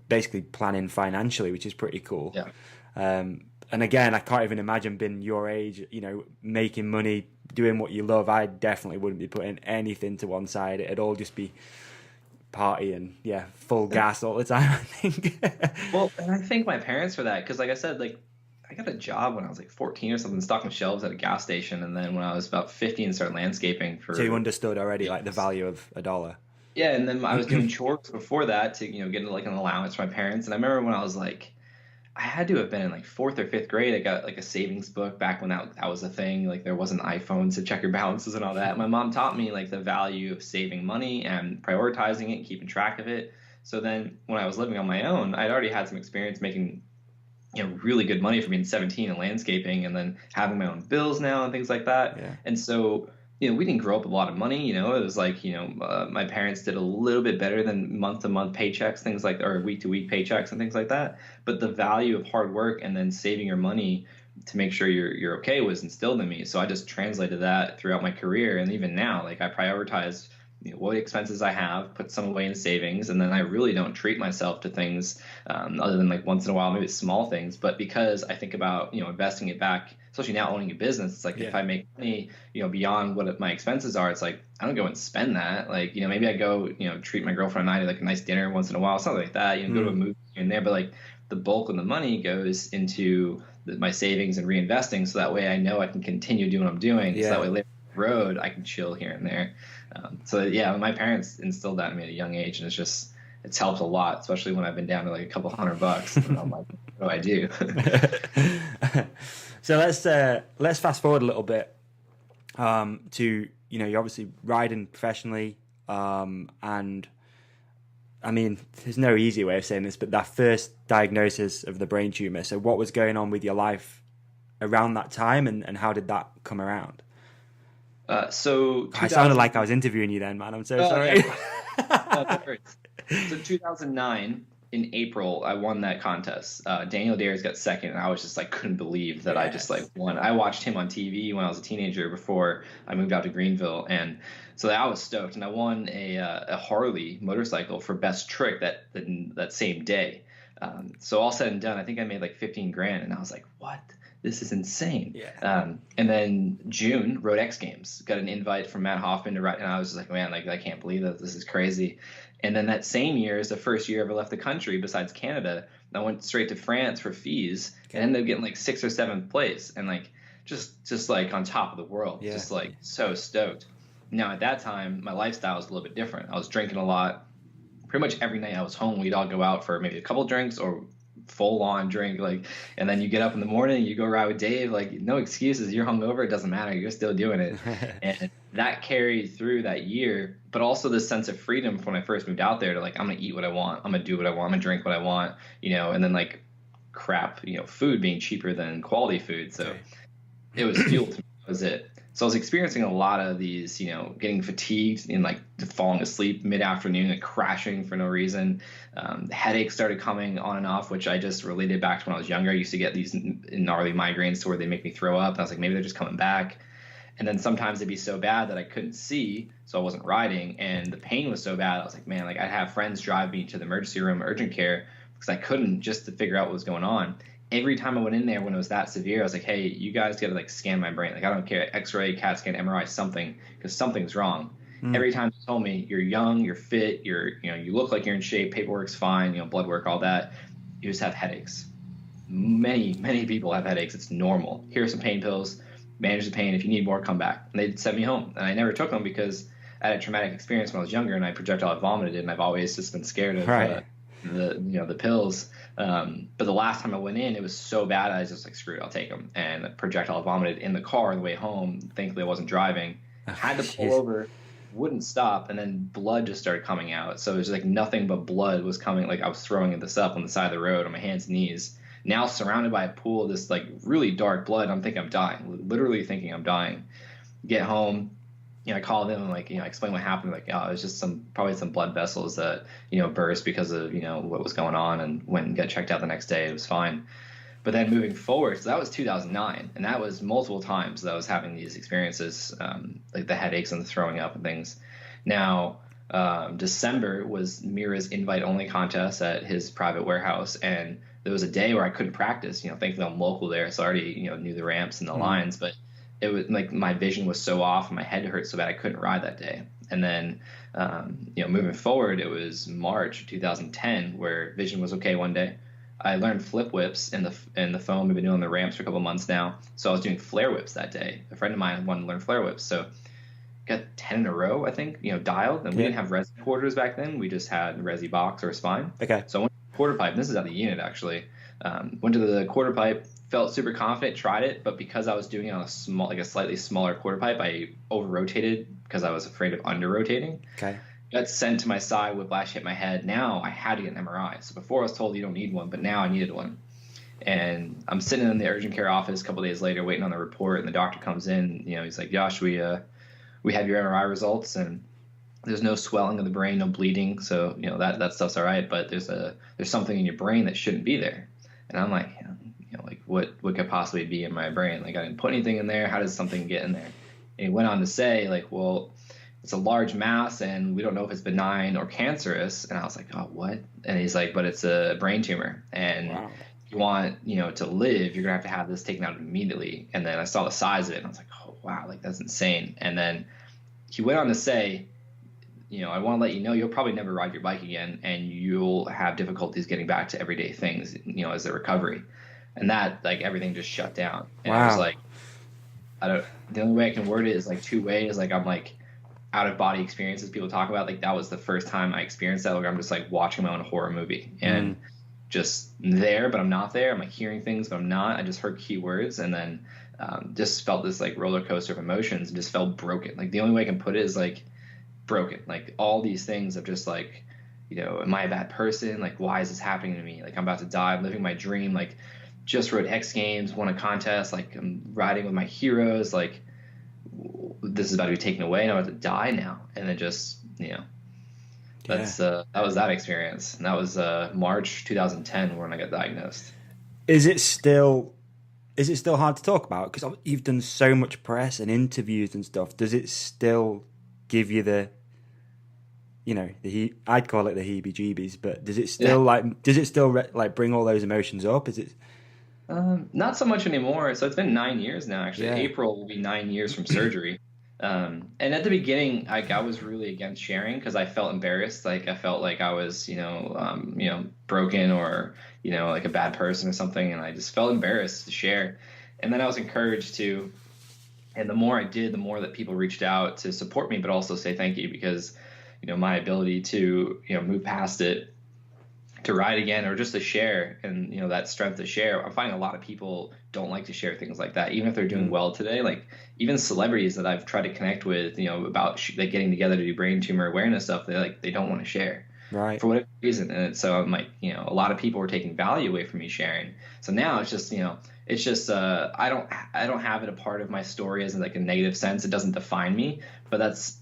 S1: basically planning financially, which is pretty cool.
S4: Yeah.
S1: And again, I can't even imagine being your age, you know, making money, doing what you love. I definitely wouldn't be putting anything to one side. It'd all just be party and full gas all the time, I think.
S4: Well, and I thank my parents for that, because like I said, like, I got a job when I was like 14 or something, stocking shelves at a gas station, and then when I was about 15, started landscaping for. So
S1: you understood already like the value of $1.
S4: Yeah, and then I was doing chores before that to, you know, get like an allowance from my parents. And I remember when I was like, I had to have been in like 4th or 5th grade. I got like a savings book back when that was a thing. Like, there wasn't iPhones to check your balances and all that. My mom taught me like the value of saving money and prioritizing it and keeping track of it. So then when I was living on my own, I'd already had some experience making, you know, really good money for being 17 in landscaping, and then having my own bills now and things like that.
S1: Yeah.
S4: And so, you know, we didn't grow up with a lot of money. You know, it was like, you know, my parents did a little bit better than month-to-month paychecks, things like, or week-to-week paychecks and things like that. But the value of hard work and then saving your money to make sure you're okay was instilled in me. So I just translated that throughout my career. And even now, like, I prioritize, you know, what expenses I have, put some away in savings, and then I really don't treat myself to things other than like once in a while, maybe small things. But because I think about, you know, investing it back, especially now owning a business, it's like, if I make money, you know, beyond what my expenses are, it's like, I don't go and spend that. Like, you know, maybe I go, you know, treat my girlfriend and I to like a nice dinner once in a while, something like that, you know, go to a movie here and there. But like, the bulk of the money goes into my savings and reinvesting, so that way I know I can continue doing what I'm doing. So that way later on the road I can chill here and there. So yeah, my parents instilled that in me at a young age, and it's helped a lot, especially when I've been down to like a couple $100 and I'm like, what do I do?
S1: So let's fast forward a little bit to, you know, you're obviously riding professionally, and I mean, there's no easy way of saying this, but that first diagnosis of the brain tumor. So what was going on with your life around that time, and how did that come around?
S4: So
S1: I sounded like I was interviewing you then, man. I'm so sorry.
S4: Okay. So 2009, in April, I won that contest. Daniel Darius got second, and I was just like, couldn't believe that I just like won. I watched him on TV when I was a teenager before I moved out to Greenville, and so I was stoked. And I won a Harley motorcycle for best trick that same day. So all said and done, I think I made like $15,000, and I was like, what? This is insane.
S1: Yeah.
S4: And then June, rode X Games, got an invite from Matt Hoffman to ride, and I was just like, man, like, I can't believe that. This is crazy. And then that same year is the first year I ever left the country besides Canada. I went straight to France for fees and ended up getting like 6th or 7th place, and like just like on top of the world, just like so stoked. Now at that time, my lifestyle was a little bit different. I was drinking a lot. Pretty much every night I was home, we'd all go out for maybe a couple drinks or full on drink, like, and then you get up in the morning, you go ride with Dave, like, no excuses, you're hungover, it doesn't matter, you're still doing it. And that carried through that year, but also this sense of freedom when I first moved out there to like, I'm gonna eat what I want, I'm gonna do what I want, I'm gonna drink what I want, you know, and then like crap, you know, food being cheaper than quality food. So it was fuel to me. That was it. So I was experiencing a lot of these, getting fatigued and like falling asleep mid-afternoon, like crashing for no reason. Headaches started coming on and off, which I just related back to when I was younger. I used to get these gnarly migraines to where they make me throw up. And I was like, maybe they're just coming back. And then sometimes it'd be so bad that I couldn't see, so I wasn't riding. And the pain was so bad, I was like, man, like I'd have friends drive me to the emergency room, urgent care, because I couldn't, just to figure out what was going on. Every time I went in there when it was that severe, I was like, hey, you guys got to like scan my brain. Like, I don't care, X-ray, CAT scan, MRI, something, because something's wrong. Every time they told me, you're young, you're fit, you look like you're in shape, paperwork's fine, blood work, all that. You just have headaches. Many, many people have headaches. It's normal. Here are some pain pills. Manage the pain. If you need more, come back. And they'd send me home. And I never took them because I had a traumatic experience when I was younger, and I projectile vomited, and I've always just been scared of the pills. But the last time I went in, it was so bad, I was just like, screw it, I'll take them. And projectile vomited in the car on the way home. Thankfully, I wasn't driving. Had to pull over, wouldn't stop, and then blood just started coming out. So it was like nothing but blood was coming. Like I was throwing this up on the side of the road on my hands and knees. Now surrounded by a pool of this like really dark blood, I'm thinking I'm dying, literally thinking I'm dying. Get home, I call them and like, I explain what happened. Like, oh, it was just probably some blood vessels that, burst because of, what was going on, and went and got checked out the next day. It was fine. But then moving forward, so that was 2009, and that was multiple times that I was having these experiences, like the headaches and the throwing up and things. Now, December was Mira's invite-only contest at his private warehouse, and there was a day where I couldn't practice. Thankfully I'm local there, so I already knew the ramps and the lines, but it was like my vision was so off and my head hurt so bad I couldn't ride that day. And then moving forward, it was March 2010 where vision was okay one day. I learned flip whips in the foam. We've been doing the ramps for a couple of months now, so I was doing flare whips that day. A friend of mine wanted to learn flare whips, so got 10 in a row, I think, dialed. And we didn't have resi quarters back then. We just had resi box or a spine.
S1: Okay.
S4: So I went to the quarter pipe. And this is at the unit, actually. Went to the quarter pipe, felt super confident, tried it. But because I was doing it on a slightly smaller quarter pipe, I over-rotated because I was afraid of under-rotating.
S1: Okay.
S4: Got sent to my side, whiplash hit my head. Now I had to get an MRI. So before I was told you don't need one, but now I needed one. And I'm sitting in the urgent care office a couple days later waiting on the report, and the doctor comes in. He's like, Josh, we have your MRI results, and there's no swelling of the brain, no bleeding, so that stuff's all right. But there's something in your brain that shouldn't be there. And I'm like, like what could possibly be in my brain? Like I didn't put anything in there. How does something get in there? And he went on to say, like, well, it's a large mass, and we don't know if it's benign or cancerous. And I was like, oh, what? And he's like, but it's a brain tumor, and
S2: Wow.
S4: if you want to live, you're gonna have this taken out immediately. And then I saw the size of it, and I was like, oh wow, like that's insane. And then he went on to say, I want to let you know you'll probably never ride your bike again, and you'll have difficulties getting back to everyday things, as a recovery. And that, like, everything just shut down. And I was like, the only way I can word it is like two ways. Like I'm like out of body experiences people talk about. Like that was the first time I experienced that. Like I'm just like watching my own horror movie and just there, but I'm not there. I'm like hearing things, but I'm not. I just heard keywords, and then just felt this like roller coaster of emotions and just felt broken. Like the only way I can put it is like broken. Like all these things of just like, am I a bad person? Like, why is this happening to me? Like I'm about to die. I'm living my dream. Like just rode X Games, won a contest. Like I'm riding with my heroes. Like this is about to be taken away, and I'm about to die now. And then just, that's that was that experience. And that was March 2010 when I got diagnosed.
S1: Is it still hard to talk about? Because you've done so much press and interviews and stuff. Does it still give you the, I'd call it the heebie-jeebies, but does it still bring all those emotions up? Is it?
S4: Not so much anymore. So it's been 9 years now, actually.
S1: Yeah.
S4: April will be 9 years from surgery. And at the beginning, I was really against sharing because I felt embarrassed. Like I felt like I was, broken or, like a bad person or something. And I just felt embarrassed to share. And then I was encouraged to, and the more I did, the more that people reached out to support me, but also say thank you because, my ability to, move past it, to ride again, or just to share, and that strength to share. I'm finding a lot of people don't like to share things like that, even if they're doing well today. Like even celebrities that I've tried to connect with, about like getting together to do brain tumor awareness stuff, they don't want to share.
S1: Right.
S4: for whatever reason. And so I'm like, a lot of people were taking value away from me sharing. So now it's just, it's just I don't have it a part of my story as in like a negative sense. It doesn't define me, but that's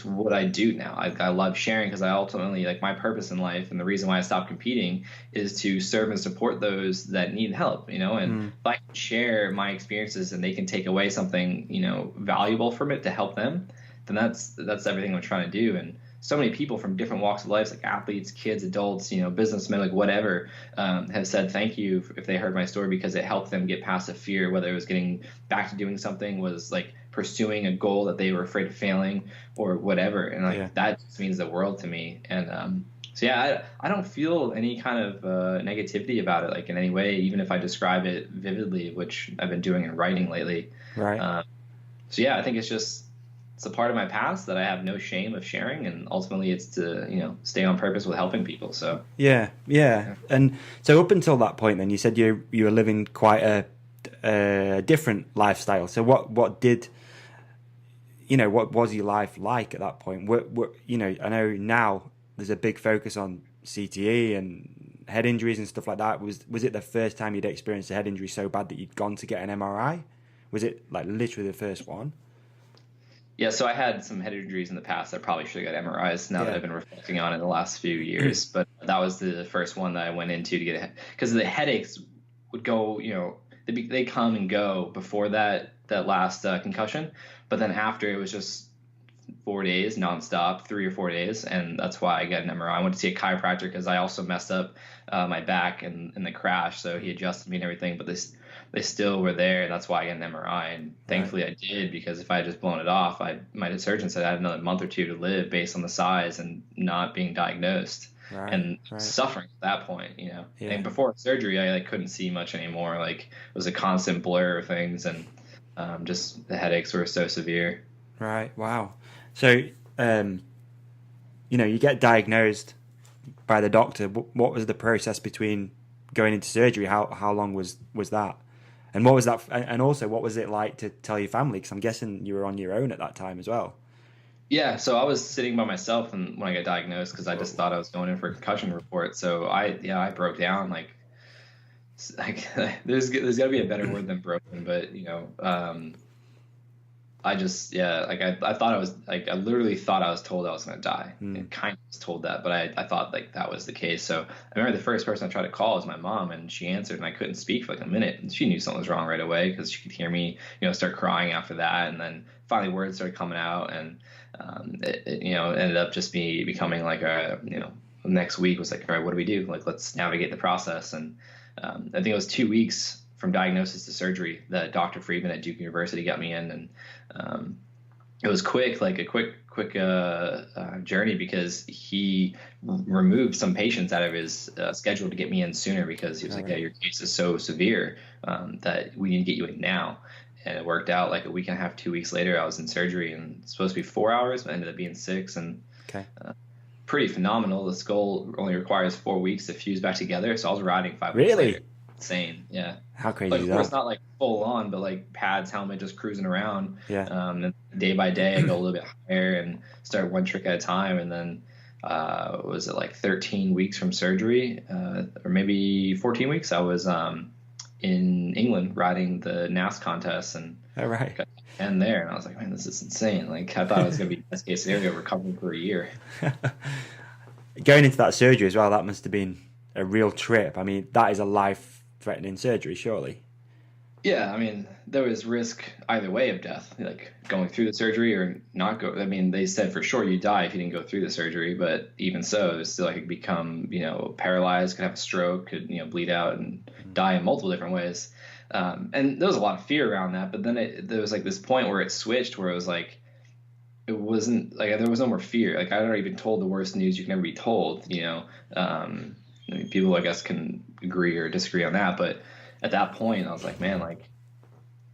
S4: what I do now. I love sharing because I ultimately, like, my purpose in life and the reason why I stopped competing is to serve and support those that need help, and if I can share my experiences and they can take away something, valuable from it to help them, then that's everything I'm trying to do. And so many people from different walks of life, like athletes, kids, adults, businessmen, like whatever, have said thank you if they heard my story because it helped them get past a fear, whether it was getting back to doing something, was like pursuing a goal that they were afraid of failing or whatever. And like that just means the world to me. And so yeah, I don't feel any kind of negativity about it, like in any way, even if I describe it vividly, which I've been doing in writing lately.
S1: Right.
S4: So yeah, I think it's a part of my past that I have no shame of sharing, and ultimately it's to stay on purpose with helping people. So yeah.
S1: And so up until that point, then you said you were living quite a different lifestyle. So what was your life like at that point? What I know now there's a big focus on CTE and head injuries and stuff like that. Was it the first time you'd experienced a head injury so bad that you'd gone to get an MRI? Was it like literally the first one?
S4: Yeah, so I had some head injuries in the past. I probably should have got MRIs now that I've been reflecting on it the last few years. But that was the first one that I went into to get because the headaches would go, they come and go before that last concussion. But then after, it was just 4 days nonstop, 3 or 4 days. And that's why I got an MRI. I went to see a chiropractor because I also messed up my back in the crash. So he adjusted me and everything. But they still were there, and that's why I got an MRI. And thankfully I did, because if I had just blown it off, my surgeon said I had another month or two to live based on the size and not being diagnosed and suffering at that point, And before surgery, I couldn't see much anymore. Like, it was a constant blur of things, and just the headaches were so severe.
S1: Right. Wow. So, you get diagnosed by the doctor. What was the process between going into surgery? How long was that? And what was that? And also, what was it like to tell your family? Because I'm guessing you were on your own at that time as well.
S4: Yeah, so I was sitting by myself when I got diagnosed because I just thought I was going in for a concussion report. So I broke down like there's got to be a better word than broken, but I just I thought I was I literally thought I was told I was going to die. And kind of was told that, but I thought like that was the case. So I remember the first person I tried to call was my mom, and she answered, and I couldn't speak for like a minute, and she knew something was wrong right away because she could hear me start crying after that. And then finally words started coming out, and it ended up just becoming like next week was like, all right, what do we do? Like, let's navigate the process. And I think it was 2 weeks from diagnosis to surgery that Dr. Friedman at Duke University got me in. And it was quick, like a quick journey, because he removed some patients out of his schedule to get me in sooner, because he was like, yeah, your case is so severe that we need to get you in now. And it worked out. Like a week and a half, 2 weeks later, I was in surgery, and it's supposed to be 4 hours, but ended up being 6. And pretty phenomenal. The skull only requires 4 weeks to fuse back together. So I was riding 5 weeks later. Insane. Yeah.
S1: How crazy
S4: but
S1: is
S4: of
S1: that?
S4: course, not like full on, but like pads, helmet, just cruising around.
S1: Yeah.
S4: And day by day, I go a little bit higher and start one trick at a time. And then was it like 13 weeks from surgery, or maybe 14 weeks? I was in England riding the NAS contest, and got and there, and I was like, man, this is insane. Like, I thought it was gonna be best case scenario, recovering for a year.
S1: Going into that surgery as well, that must have been a real trip. I mean, that is a life-threatening surgery, surely.
S4: Yeah, I mean, there was risk either way of death, like going through the surgery or not go. I mean, they said for sure you die if you didn't go through the surgery, but even so, there's still like become, paralyzed, could have a stroke, could, bleed out and die in multiple different ways. And there was a lot of fear around that, but then there was like this point where it switched, where it was like, it wasn't like there was no more fear. Like, I'd already been told the worst news you can ever be told, I mean, people, I guess, can agree or disagree on that, but at that point, I was like, man, like,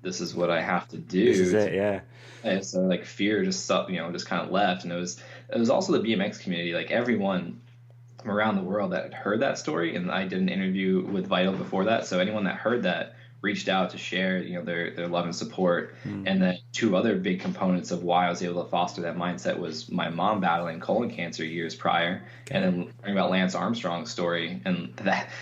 S4: this is what I have to do.
S1: This is it, yeah.
S4: And so, like, fear just just kind of left. And it was also the BMX community, like, everyone from around the world that had heard that story. And I did an interview with Vital before that, so anyone that heard that reached out to share, their love and support. And then two other big components of why I was able to foster that mindset was my mom battling colon cancer years prior, and then learning about Lance Armstrong's story and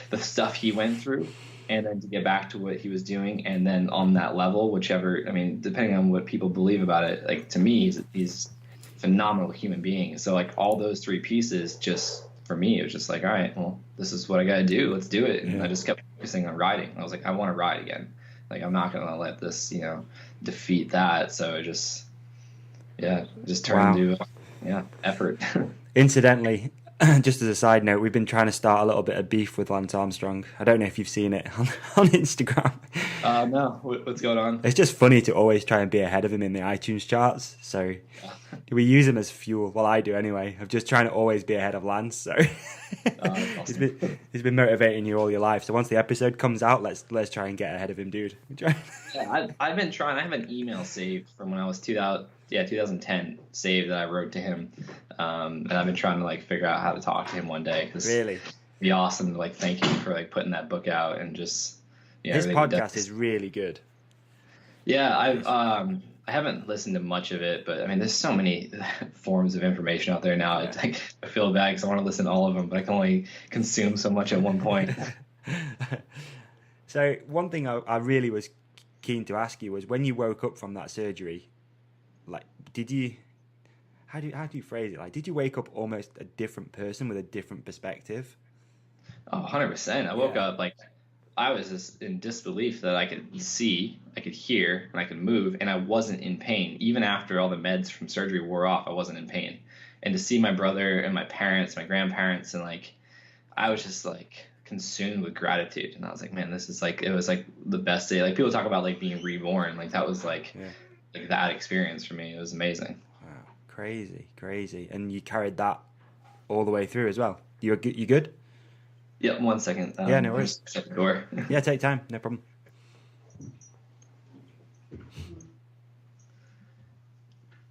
S4: the stuff he went through, and then to get back to what he was doing. And then on that level, depending on what people believe about it, like to me, he's a phenomenal human being. So like all those three pieces, just for me, it was just like, all right, well, this is what I got to do. Let's do it. And I just kept focusing on riding. I was like, I want to ride again. Like, I'm not going to let this, defeat that. So it just turned into, effort.
S1: Incidentally, just as a side note, we've been trying to start a little bit of beef with Lance Armstrong. I don't know if you've seen it on Instagram.
S4: No. What's going on?
S1: It's just funny to always try and be ahead of him in the iTunes charts. So we use him as fuel. Well, I do anyway. I'm just trying to always be ahead of Lance. So
S4: Awesome.
S1: he's been motivating you all your life. So once the episode comes out, let's try and get ahead of him, dude.
S4: I've been trying. I have an email saved from when I was 2010 saved that I wrote to him, and I've been trying to like figure out how to talk to him one day.
S1: Really,
S4: it'd be awesome to like thank him for like putting that book out and just
S1: his podcast is really good.
S4: Yeah, I haven't listened to much of it, but I mean, there's so many forms of information out there now. It's like I feel bad because I want to listen to all of them, but I can only consume so much at one point.
S1: So one thing I really was keen to ask you was, when you woke up from that surgery, like, how do you phrase it? Like, did you wake up almost a different person with a different perspective?
S4: Oh, 100%. I woke up like I was just in disbelief that I could see, I could hear, and I could move, and I wasn't in pain. Even after all the meds from surgery wore off, I wasn't in pain. And to see my brother and my parents, my grandparents, and like, I was just like consumed with gratitude. And I was like, man, this is like, it was like the best day. Like, people talk about like being reborn. Like, that was like that experience for me. It was amazing.
S1: Wow. Crazy. And you carried that all the way through as well. You good?
S4: Yeah, 1 second.
S1: Yeah, no worries.
S4: Shut the door.
S1: Yeah, take time. No problem.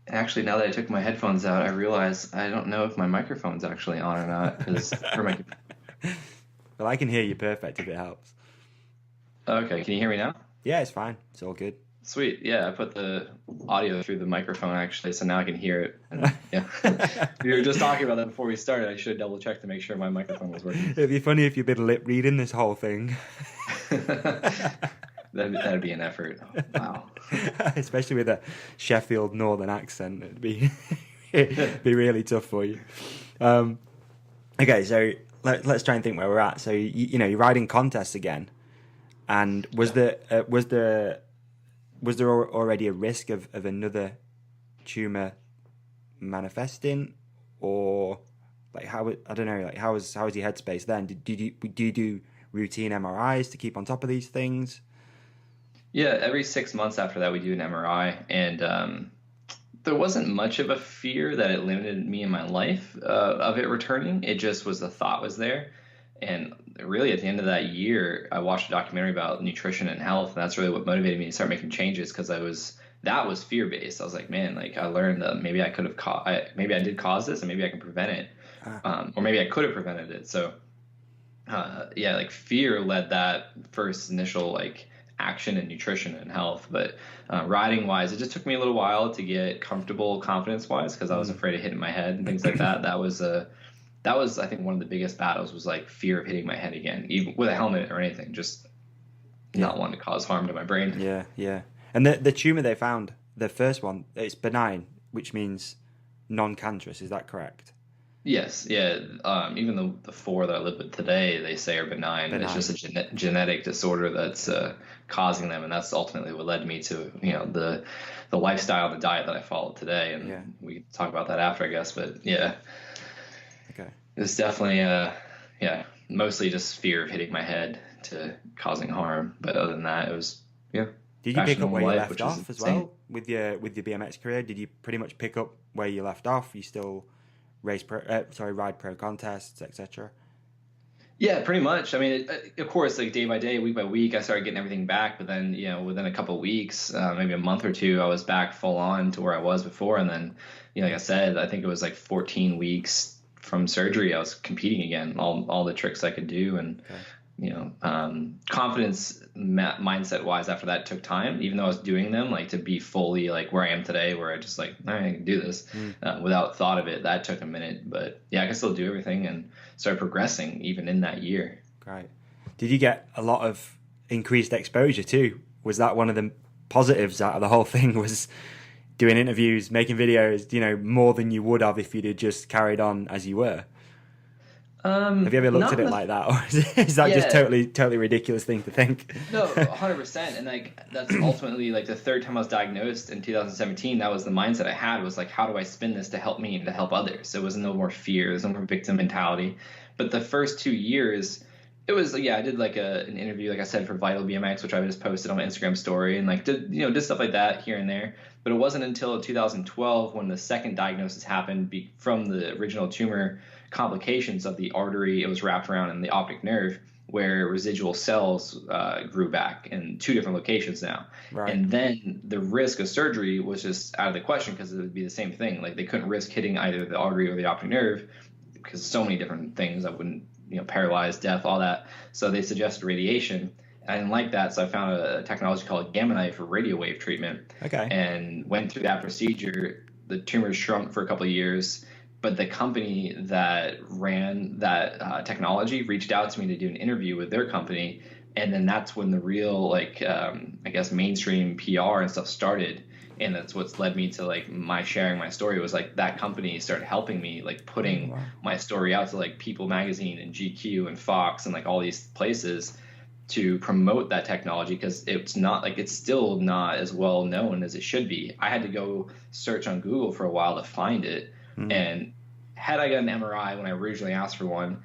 S4: Actually, now that I took my headphones out, I realize I don't know if my microphone's actually on or not.
S1: Well, I can hear you perfect if it helps.
S4: Okay, can you hear me now?
S1: Yeah, it's fine. It's all good.
S4: Sweet. Yeah, I put the audio through the microphone actually, so now I can hear it. And, yeah, we were just talking about that before we started. I should double check to make sure my microphone was working.
S1: It'd be funny if you'd been lip reading this whole thing.
S4: That'd be an effort. Wow.
S1: Especially with a Sheffield Northern accent, it'd be really tough for you. Okay, so let's try and think where we're at. So you're riding contests again, and was there already a risk of another tumor manifesting, or like how was your headspace then? Do you do routine MRIs to keep on top of these things?
S4: Yeah, every 6 months after that we do an MRI, and there wasn't much of a fear that it limited me in my life of it returning. It just was, the thought was there. And really at the end of that year, I watched a documentary about nutrition and health, and that's really what motivated me to start making changes, because that was fear-based. I was like, man, like I learned that maybe I could have maybe I did cause this, and maybe I can prevent it, or maybe I could have prevented it. So like fear led that first initial like action in nutrition and health. But riding wise, it just took me a little while to get comfortable confidence wise, because I was afraid of hitting my head and things like that. That was I think one of the biggest battles, was like fear of hitting my head again, even with a helmet or anything, just not wanting to cause harm to my brain.
S1: Yeah. And the tumor they found, the first one, it's benign, which means non-cancerous. Is that correct?
S4: Yes. Yeah. Even the four that I live with today, they say are benign. It's just a genetic disorder that's causing them, and that's ultimately what led me to the lifestyle and the diet that I follow today. And we can talk about that after, I guess. But yeah.
S1: Okay.
S4: It's definitely mostly just fear of hitting my head to causing harm. But other than that, it was
S1: Did you pick up where you left off as well with your BMX career? Did you pretty much pick up where you left off? You still ride pro contests, etc.?
S4: Yeah, pretty much. I mean, of course, like day by day, week by week, I started getting everything back. But then, within a couple of weeks, maybe a month or two, I was back full on to where I was before. And then, like I said, I think it was like 14 weeks from surgery, I was competing again, all the tricks I could do. And confidence mindset wise after that took time, even though I was doing them, like to be fully like where I am today, where I just like, all right, I can do this without thought of it. That took a minute, but yeah, I can still do everything and start progressing even in that year.
S1: Great. Did you get a lot of increased exposure too? Was that one of the positives out of the whole thing, was doing interviews, making videos, more than you would have if you'd have just carried on as you were? Have you ever looked at it like that, or is that just totally ridiculous thing to think?
S4: No, 100%. And like that's ultimately like the third time I was diagnosed in 2017. That was the mindset I had, was like, how do I spin this to help me and to help others? There was no more fear, there's no more victim mentality. But the first 2 years, it was I did like an interview, like I said, for Vital BMX, which I just posted on my Instagram story, and like did stuff like that here and there. But it wasn't until 2012 when the second diagnosis happened from the original tumor complications of the artery it was wrapped around in the optic nerve, where residual cells grew back in 2 different locations now. Right. And then the risk of surgery was just out of the question, because it would be the same thing. Like they couldn't risk hitting either the artery or the optic nerve because so many different things that wouldn't, paralyze, death, all that. So they suggested radiation. I didn't like that, so I found a technology called gamma knife for radio wave treatment. Okay. And went through that procedure. The tumor shrunk for a couple of years, but the company that ran that technology reached out to me to do an interview with their company, and then that's when the real mainstream PR and stuff started. And that's what's led me to like my sharing my story, was like that company started helping me, like putting my story out to like People Magazine and GQ and Fox and like all these places to promote that technology, because it's still not as well known as it should be. I had to go search on Google for a while to find it. And had I got an MRI when I originally asked for one,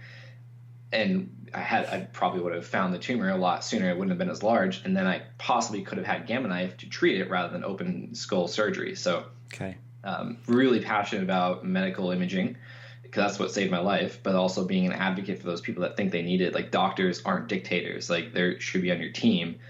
S4: and I probably would have found the tumor a lot sooner. It wouldn't have been as large, and then I possibly could have had gamma knife to treat it rather than open skull surgery. So, really passionate about medical imaging, because that's what saved my life. But also being an advocate for those people that think they need it. Like doctors aren't dictators. Like they should be on your team.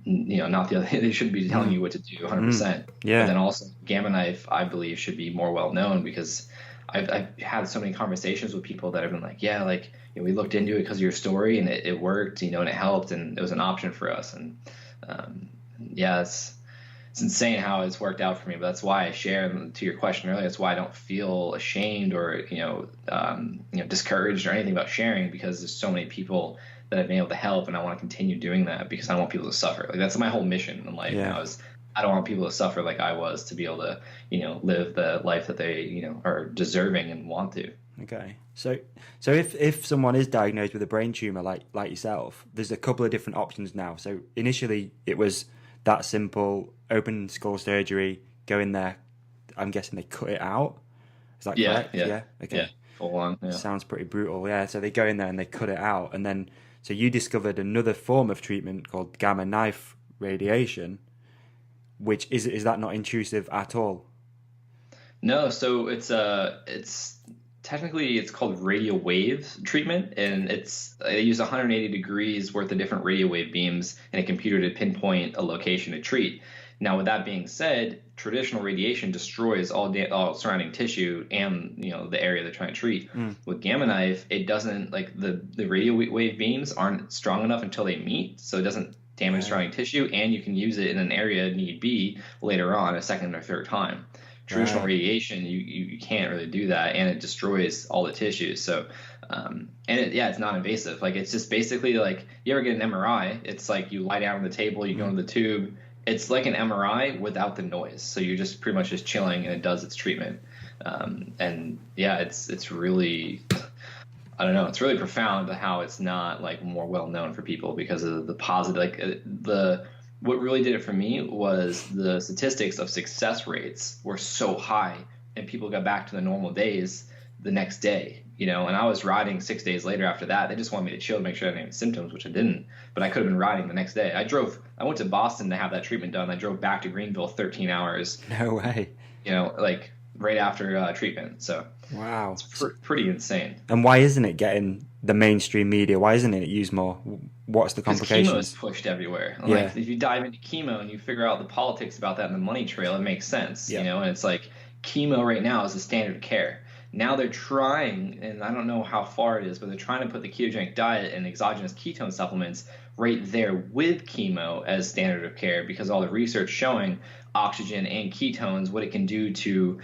S4: Not the other. They shouldn't be telling you what to do 100%. Yeah. And then also gamma knife, I believe, should be more well known, because I've had so many conversations with people that have been like, yeah, like we looked into it because of your story and it worked, and it helped, and it was an option for us. And it's insane how it's worked out for me. But that's why I share. To your question earlier, that's why I don't feel ashamed or discouraged or anything about sharing, because there's so many people that I've been able to help, and I want to continue doing that because I don't want people to suffer. Like that's my whole mission in life now, is I don't want people to suffer like I was, to be able to, live the life that they, are deserving and want to.
S1: Okay. So if someone is diagnosed with a brain tumor like yourself, there's a couple of different options now. So initially it was that simple, open skull surgery, go in there. I'm guessing they cut it out. Is that correct? Yeah. Okay.
S4: Yeah. Full on. Yeah.
S1: Sounds pretty brutal. Yeah. So they go in there and they cut it out. And then, so you discovered another form of treatment called gamma knife radiation, which is that not intrusive at all?
S4: No. So it's technically it's called radio wave treatment, and they use 180 degrees worth of different radio wave beams and a computer to pinpoint a location to treat. Now, with that being said, traditional radiation destroys all surrounding tissue and the area they're trying to treat. With gamma knife, it doesn't, like the radio wave beams aren't strong enough until they meet, so it doesn't damage surrounding tissue, and you can use it in an area need be later on, a second or third time. Traditional radiation, you can't really do that, and it destroys all the tissues. So, it's not invasive. Like it's just basically like you ever get an MRI, it's like you lie down on the table, you go into the tube. It's like an MRI without the noise. So you're just pretty much just chilling, and it does its treatment. It's really, I don't know, it's really profound how it's not like more well known for people because of the positive, what really did it for me was the statistics of success rates were so high, and people got back to the normal days the next day, and I was riding 6 days later after that. They just wanted me to chill to make sure I didn't have any symptoms, which I didn't, but I could have been riding the next day. I went to Boston to have that treatment done. I drove back to Greenville 13 hours.
S1: No way.
S4: Like right after treatment. So
S1: wow,
S4: it's pretty insane.
S1: And why isn't it getting the mainstream media? Why isn't it used more? What's the complications?
S4: Chemo is pushed everywhere. Like if you dive into chemo and you figure out the politics about that in the money trail, it makes sense. And it's like chemo right now is the standard of care. Now they're trying, and I don't know how far it is, but they're trying to put the ketogenic diet and exogenous ketone supplements right there with chemo as standard of care, because all the research showing oxygen and ketones, what it can do to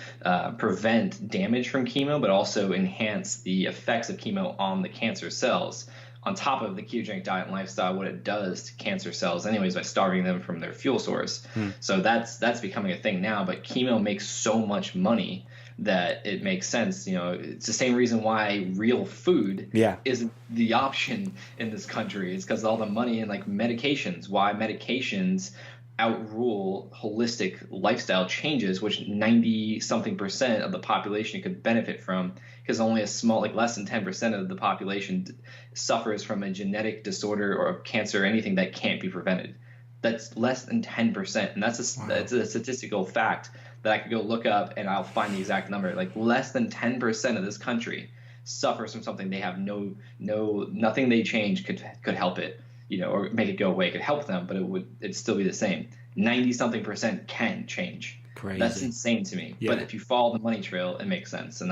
S4: prevent damage from chemo, but also enhance the effects of chemo on the cancer cells. On top of the ketogenic diet and lifestyle, what it does to cancer cells anyways by starving them from their fuel source. So that's becoming a thing now, but chemo makes so much money that it makes sense. It's the same reason why real food isn't the option in this country. It's because of all the money and like medications. Why medications outrule holistic lifestyle changes, which 90-something% of the population could benefit from, because only a small, like less than 10% of the population suffers from a genetic disorder or cancer or anything that can't be prevented. That's less than 10%, and that's a statistical fact that I could go look up and I'll find the exact number. Like less than 10% of this country suffers from something they have nothing they change could help it, or make it go away. It could help them, but it'd still be the same. 90-something% can change.
S1: Crazy.
S4: That's insane to me.
S1: Yeah.
S4: But if you follow the money trail, it makes sense, and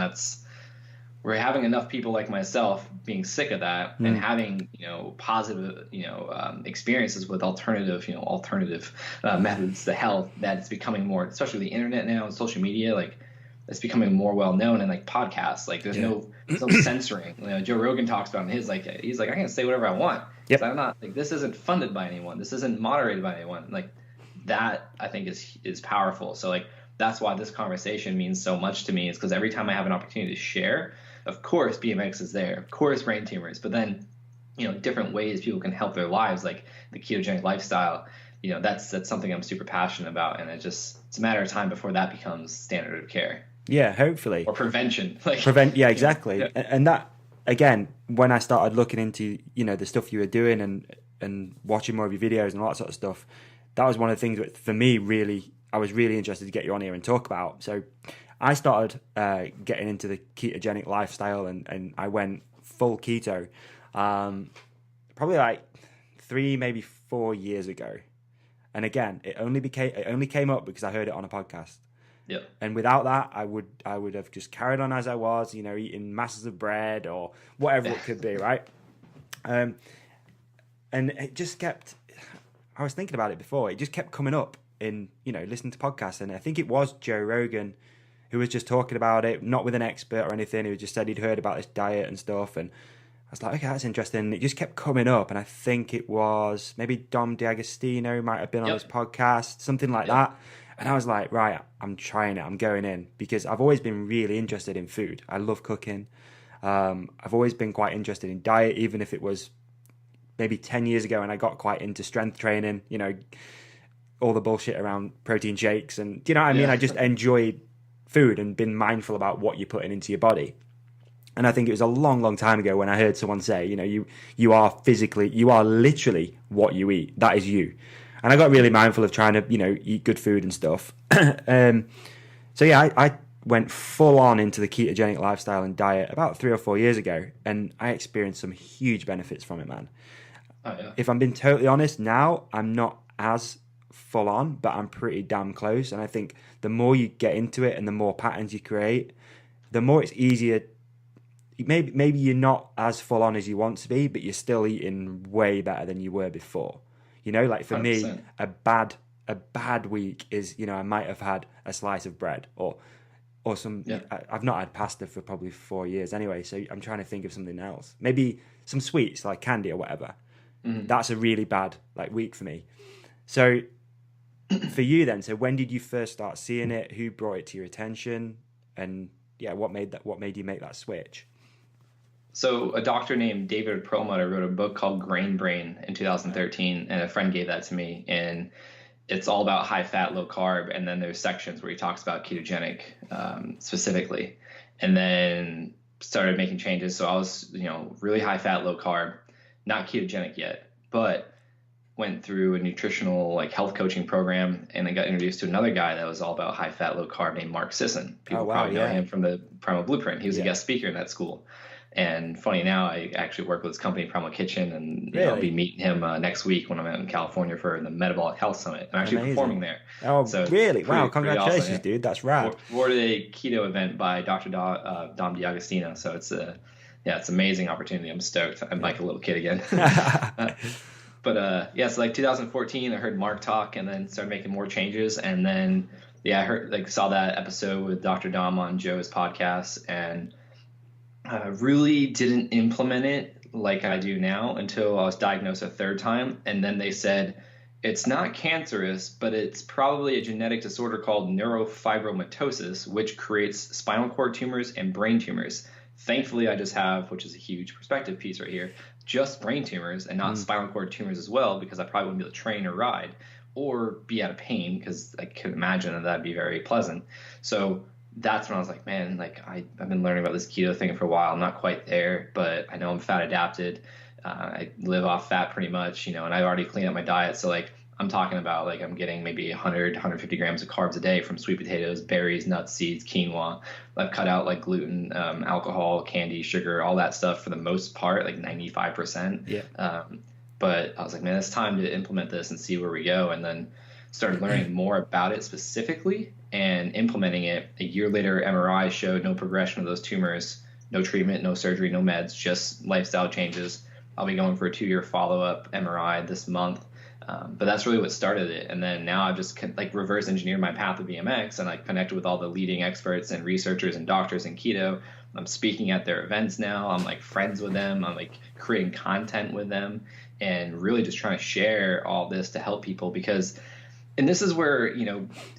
S4: we're having enough people like myself being sick of that and having positive experiences with alternative methods to health, that it's becoming more, especially with the internet now and social media, like it's becoming more well known, and like podcasts, like there's no censoring. Joe Rogan talks about in his, like he's like, I can say whatever I want.
S1: Yep.
S4: I'm not, like, this isn't funded by anyone, this isn't moderated by anyone. Like that I think is powerful. So like that's why this conversation means so much to me, is because every time I have an opportunity to share, of course BMX is there, of course brain tumors, but then different ways people can help their lives, like the ketogenic lifestyle. That's something I'm super passionate about, and it's a matter of time before that becomes standard of care.
S1: Yeah, hopefully.
S4: Or prevention.
S1: Yeah, exactly. Yeah. And that, again, when I started looking into the stuff you were doing and watching more of your videos and all that sort of stuff, that was one of the things that for me I was really interested to get you on here and talk about. So I started getting into the ketogenic lifestyle, and I went full keto probably like 3, maybe 4 years ago. And again, it only came up because I heard it on a podcast.
S4: Yeah.
S1: And without that, I would have just carried on as I was, eating masses of bread or whatever it could be, right? And it just kept. I was thinking about it before. It just kept coming up in listening to podcasts, and I think it was Joe Rogan who was just talking about it, not with an expert or anything. Who just said he'd heard about this diet and stuff, and I was like, okay, that's interesting. And it just kept coming up, and I think it was maybe Dom D'Agostino might have been on this podcast, something like that. And I was like, right, I'm trying it. I'm going in, because I've always been really interested in food. I love cooking. I've always been quite interested in diet, even if it was maybe 10 years ago and I got quite into strength training, all the bullshit around protein shakes. And do you know what I mean? I just enjoyed food and been mindful about what you're putting into your body. And I think it was a long, long time ago when I heard someone say, you are literally what you eat. That is you. And I got really mindful of trying to, eat good food and stuff. So yeah, I went full on into the ketogenic lifestyle and diet about 3 or 4 years ago, and I experienced some huge benefits from it, man.
S4: Oh, yeah.
S1: If I'm being totally honest, now I'm not as full on, but I'm pretty damn close. And I think the more you get into it and the more patterns you create, the more it's easier. Maybe you're not as full on as you want to be, but you're still eating way better than you were before. Like for 100%. Me, a bad week is, I might have had a slice of bread or some. Yeah. I've not had pasta for probably 4 years anyway, so I'm trying to think of something else. Maybe some sweets like candy or whatever. Mm-hmm. That's a really bad week for me. So for you then, so when did you first start seeing it? Who brought it to your attention? And what made you make that switch?
S4: So a doctor named David Perlmutter wrote a book called Grain Brain in 2013, and a friend gave that to me. And it's all about high fat, low carb. And then there's sections where he talks about ketogenic specifically, and then started making changes. So I was, really high fat, low carb, not ketogenic yet, but went through a nutritional health coaching program, and I got introduced to another guy that was all about high fat, low carb named Mark Sisson. People probably know him from the Primal Blueprint. He was a guest speaker in that school. And funny now, I actually work with this company, Primal Kitchen, and
S1: Really?
S4: I'll be meeting him next week when I'm out in California for the Metabolic Health Summit. I'm actually
S1: Amazing.
S4: performing there.
S1: Oh,
S4: So
S1: really? Wow,
S4: pretty
S1: congratulations,
S4: awesome, yeah.
S1: dude. That's rad.
S4: 4-day keto event by Dr. Dom D'Agostino. So it's it's an amazing opportunity. I'm stoked. I'm like a little kid again. But so like 2014, I heard Mark talk and then started making more changes. And then, I saw that episode with Dr. Dom on Joe's podcast, and really didn't implement it like I do now until I was diagnosed a third time. And then they said, it's not cancerous, but it's probably a genetic disorder called neurofibromatosis, which creates spinal cord tumors and brain tumors. Thankfully, I just have, which is a huge perspective piece right here, just brain tumors and not spinal cord tumors as well, because I probably wouldn't be able to train or ride or be out of pain, because I can imagine that that'd be very pleasant. So that's when I was like, man, like I've been learning about this keto thing for a while. I'm not quite there, but I know I'm fat adapted. I live off fat pretty much, and I already cleaned up my diet. So like I'm talking about like I'm getting maybe 100, 150 grams of carbs a day from sweet potatoes, berries, nuts, seeds, quinoa. I've cut out like gluten, alcohol, candy, sugar, all that stuff for the most part, like 95%.
S1: Yeah.
S4: But I was like, man, it's time to implement this and see where we go. And then started learning more about it specifically and implementing it. A year later, MRI showed no progression of those tumors, no treatment, no surgery, no meds, just lifestyle changes. I'll be going for a 2-year follow-up MRI this month. But that's really what started it. And then now I've just like reverse engineered my path with BMX, and I connected with all the leading experts and researchers and doctors in keto. I'm speaking at their events now. I'm like friends with them. I'm like creating content with them, and really just trying to share all this to help people, because, and this is where,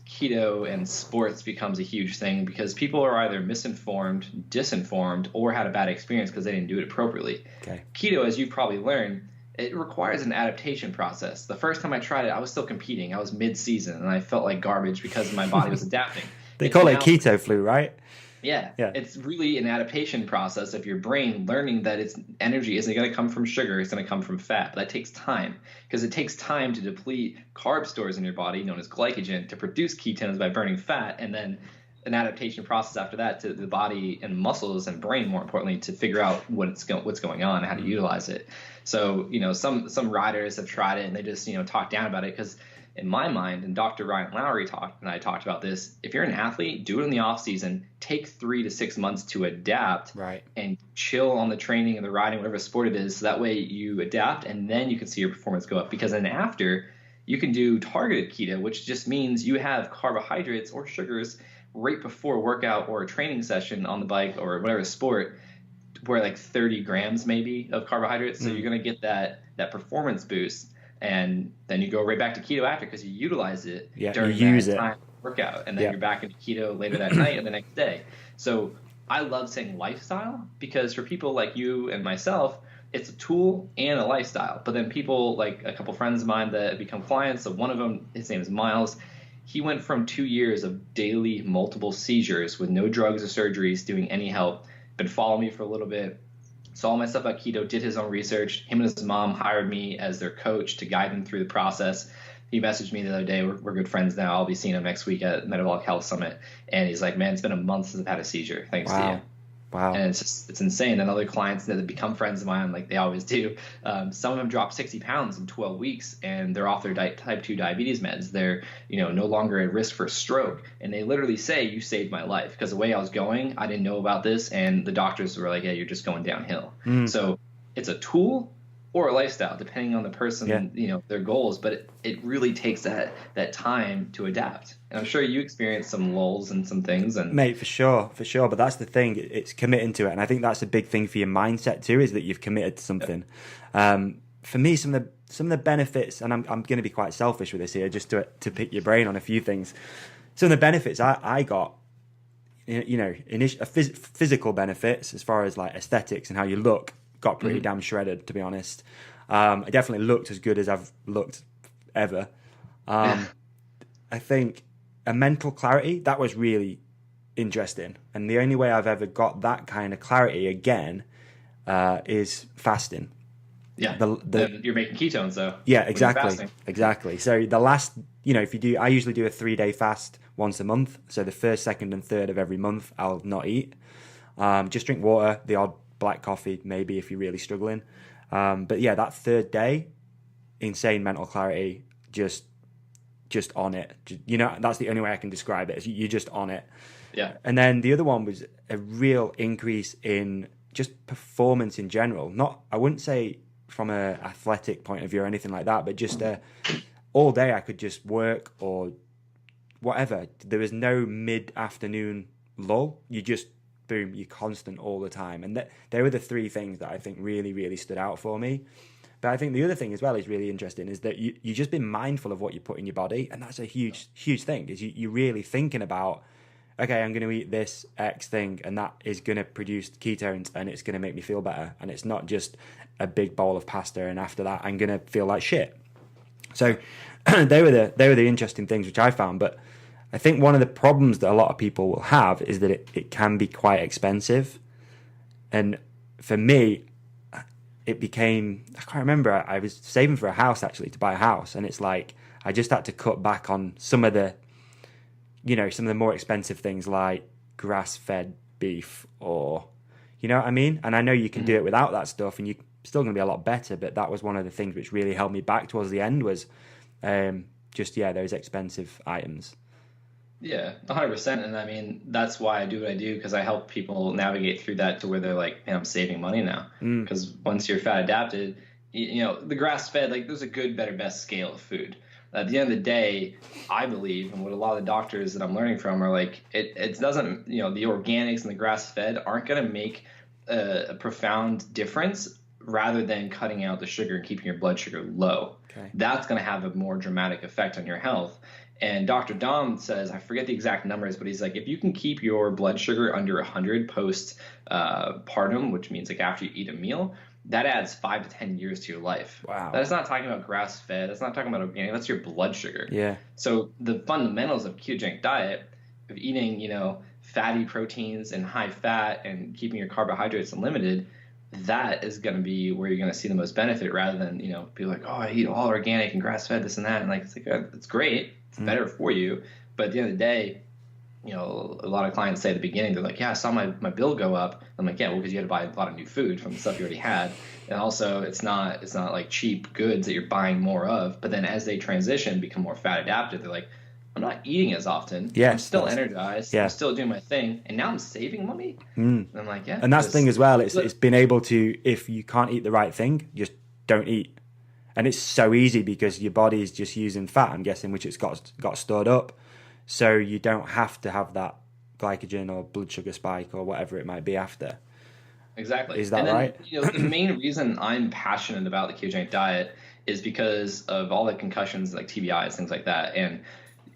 S4: keto and sports becomes a huge thing, because people are either misinformed, disinformed, or had a bad experience because they didn't do it appropriately.
S1: Okay.
S4: Keto, as you've probably learned, it requires an adaptation process. The first time I tried it, I was still competing. I was mid-season, and I felt like garbage because my body was adapting.
S1: They call it keto flu, right?
S4: Yeah. It's really an adaptation process of your brain learning that its energy isn't going to come from sugar, it's going to come from fat. But that takes time, because it takes time to deplete carb stores in your body, known as glycogen, to produce ketones by burning fat, and then an adaptation process after that to the body and muscles and brain, more importantly, to figure out what's going on and how to utilize it. So, some riders have tried it and they just, talk down about it, because in my mind, and Dr. Ryan Lowry and I talked about this, if you're an athlete, do it in the off season, take 3 to 6 months to adapt,
S1: right,
S4: and chill on the training and the riding, whatever sport it is. So that way you adapt, and then you can see your performance go up, because then after you can do targeted keto, which just means you have carbohydrates or sugars right before a workout or a training session on the bike or whatever sport, where like 30 grams maybe of carbohydrates. So you're going to get that performance boost, and then you go right back to keto after, because you utilize it during that time workout, and then you're back into keto later that night or the next day. So I love saying lifestyle, because for people like you and myself, it's a tool and a lifestyle. But then people like a couple friends of mine that become clients, so one of them, his name is Miles, he went from 2 years of daily multiple seizures with no drugs or surgeries, doing any help, been following me for a little bit, saw all my stuff about keto, did his own research. Him and his mom hired me as their coach to guide them through the process. He messaged me the other day. We're good friends now. I'll be seeing him next week at Metabolic Health Summit. And he's like, man, it's been a month since I've had a seizure, thanks to you.
S1: Wow. And
S4: it's insane. And other clients that have become friends of mine, like they always do, some of them dropped 60 pounds in 12 weeks, and they're off their type 2 diabetes meds. They're no longer at risk for stroke. And they literally say, you saved my life, because the way I was going, I didn't know about this. And the doctors were like, yeah, you're just going downhill. So it's a tool or a lifestyle, depending on the person, their goals. But it really takes that time to adapt. And I'm sure you experienced some lulls and some things. And
S1: mate, for sure. But that's the thing; it's committing to it, and I think that's a big thing for your mindset too. Is that you've committed to something. For me, some of the benefits, and I'm going to be quite selfish with this here, just to pick your brain on a few things. Some of the benefits I got, physical benefits as far as like aesthetics and how you look, got pretty damn shredded, to be honest. I definitely looked as good as I've looked ever. I think a mental clarity, that was really interesting. And the only way I've ever got that kind of clarity again is fasting.
S4: Yeah, you're making ketones though.
S1: Yeah, exactly. So the last, I usually do a 3-day fast once a month. So the first, second, and third of every month, I'll not eat. Just drink water, the odd black coffee, maybe if you're really struggling. But yeah, that third day, insane mental clarity, just on it. You know, that's the only way I can describe it. Is you're just on it.
S4: Yeah.
S1: And then the other one was a real increase in just performance in general. Not, I wouldn't say from a athletic point of view or anything like that, but just all day I could just work or whatever. There was no mid-afternoon lull. You just, boom, you're constant all the time. And they were the three things that I think really, really stood out for me. But I think the other thing as well is really interesting is that you just been mindful of what you put in your body. And that's a huge, huge thing, is you're really thinking about, okay, I'm going to eat this X thing, and that is going to produce ketones, and it's going to make me feel better. And it's not just a big bowl of pasta, and after that, I'm going to feel like shit. So they were the interesting things which I found. But I think one of the problems that a lot of people will have is that it can be quite expensive. And for me, it became, I can't remember, I was saving for a house actually, to buy a house. And it's like, I just had to cut back on some of the more expensive things like grass-fed beef, or, you know what I mean? And I know you can do it without that stuff, and you're still going to be a lot better. But that was one of the things which really held me back towards the end, was those expensive items.
S4: Yeah, 100%. And I mean, that's why I do what I do, because I help people navigate through that to where they're like, man, I'm saving money now. Because once you're fat adapted, you know, the grass-fed, like, there's a good, better, best scale of food. At the end of the day, I believe, and what a lot of the doctors that I'm learning from are like, it doesn't, you know, the organics and the grass-fed aren't going to make a profound difference, rather than cutting out the sugar and keeping your blood sugar low. Okay. That's going to have a more dramatic effect on your health. And Dr. Dom says, I forget the exact numbers, but he's like, if you can keep your blood sugar under 100 post-partum, which means like after you eat a meal, that adds 5 to 10 years to your life.
S1: Wow.
S4: That is not talking about grass-fed. That's not talking about organic. That's your blood sugar.
S1: Yeah.
S4: So the fundamentals of ketogenic diet, of eating, you know, fatty proteins and high fat and keeping your carbohydrates limited, that is going to be where you're going to see the most benefit, rather than, you know, be like, oh, I eat all organic and grass-fed, this and that. And like, it's great. It's better for you. But at the end of the day, you know, a lot of clients say at the beginning, they're like, yeah, I saw my bill go up. I'm like, yeah, well, because you had to buy a lot of new food from the stuff you already had. And also it's not like cheap goods that you're buying more of. But then as they transition, become more fat adapted, they're like, I'm not eating as often.
S1: Yeah,
S4: I'm still energized.
S1: Yeah.
S4: I'm still doing my thing. And now I'm saving money. And I'm like, yeah.
S1: And that's the thing as well. It's been able to, if you can't eat the right thing, just don't eat. And it's so easy because your body is just using fat, I'm guessing, which it's got stored up. So you don't have to have that glycogen or blood sugar spike or whatever it might be after.
S4: Exactly.
S1: Is that right?
S4: You know, the main reason I'm passionate about the ketogenic diet is because of all the concussions, like TBIs, things like that. And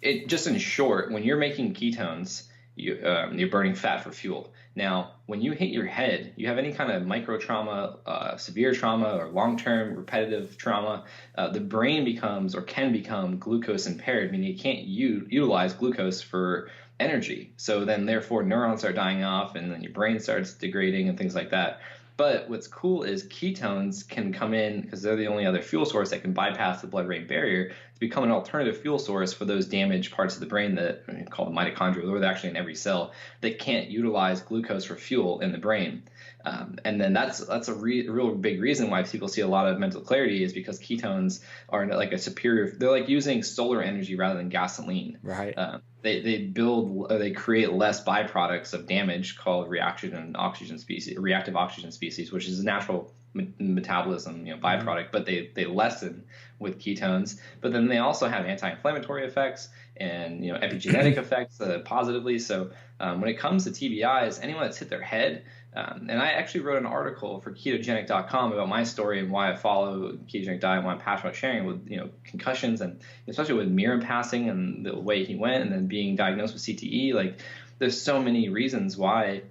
S4: it just, in short, when you're making ketones, you're burning fat for fuel. Now, when you hit your head, you have any kind of micro trauma, severe trauma, or long-term repetitive trauma, the brain becomes, or can become, glucose impaired, meaning it can't utilize glucose for energy. So then, therefore, neurons start dying off, and then your brain starts degrading and things like that. But what's cool is ketones can come in, because they're the only other fuel source that can bypass the blood-brain barrier, to become an alternative fuel source for those damaged parts of the brain that are called mitochondria, or they're actually in every cell, that can't utilize glucose for fuel in the brain. And then that's a real big reason why people see a lot of mental clarity, is because ketones are like a superior. They're like using solar energy rather than gasoline.
S1: Right.
S4: They create less byproducts of damage called reactive oxygen species, which is a natural metabolism, you know, byproduct, but they lessen with ketones. But then they also have anti-inflammatory effects and, you know, epigenetic effects positively. So when it comes to TBIs, anyone that's hit their head, and I actually wrote an article for ketogenic.com about my story and why I follow ketogenic diet and why I'm passionate about sharing with, you know, concussions, and especially with Miram passing and the way he went, and then being diagnosed with CTE. Like, there's so many reasons why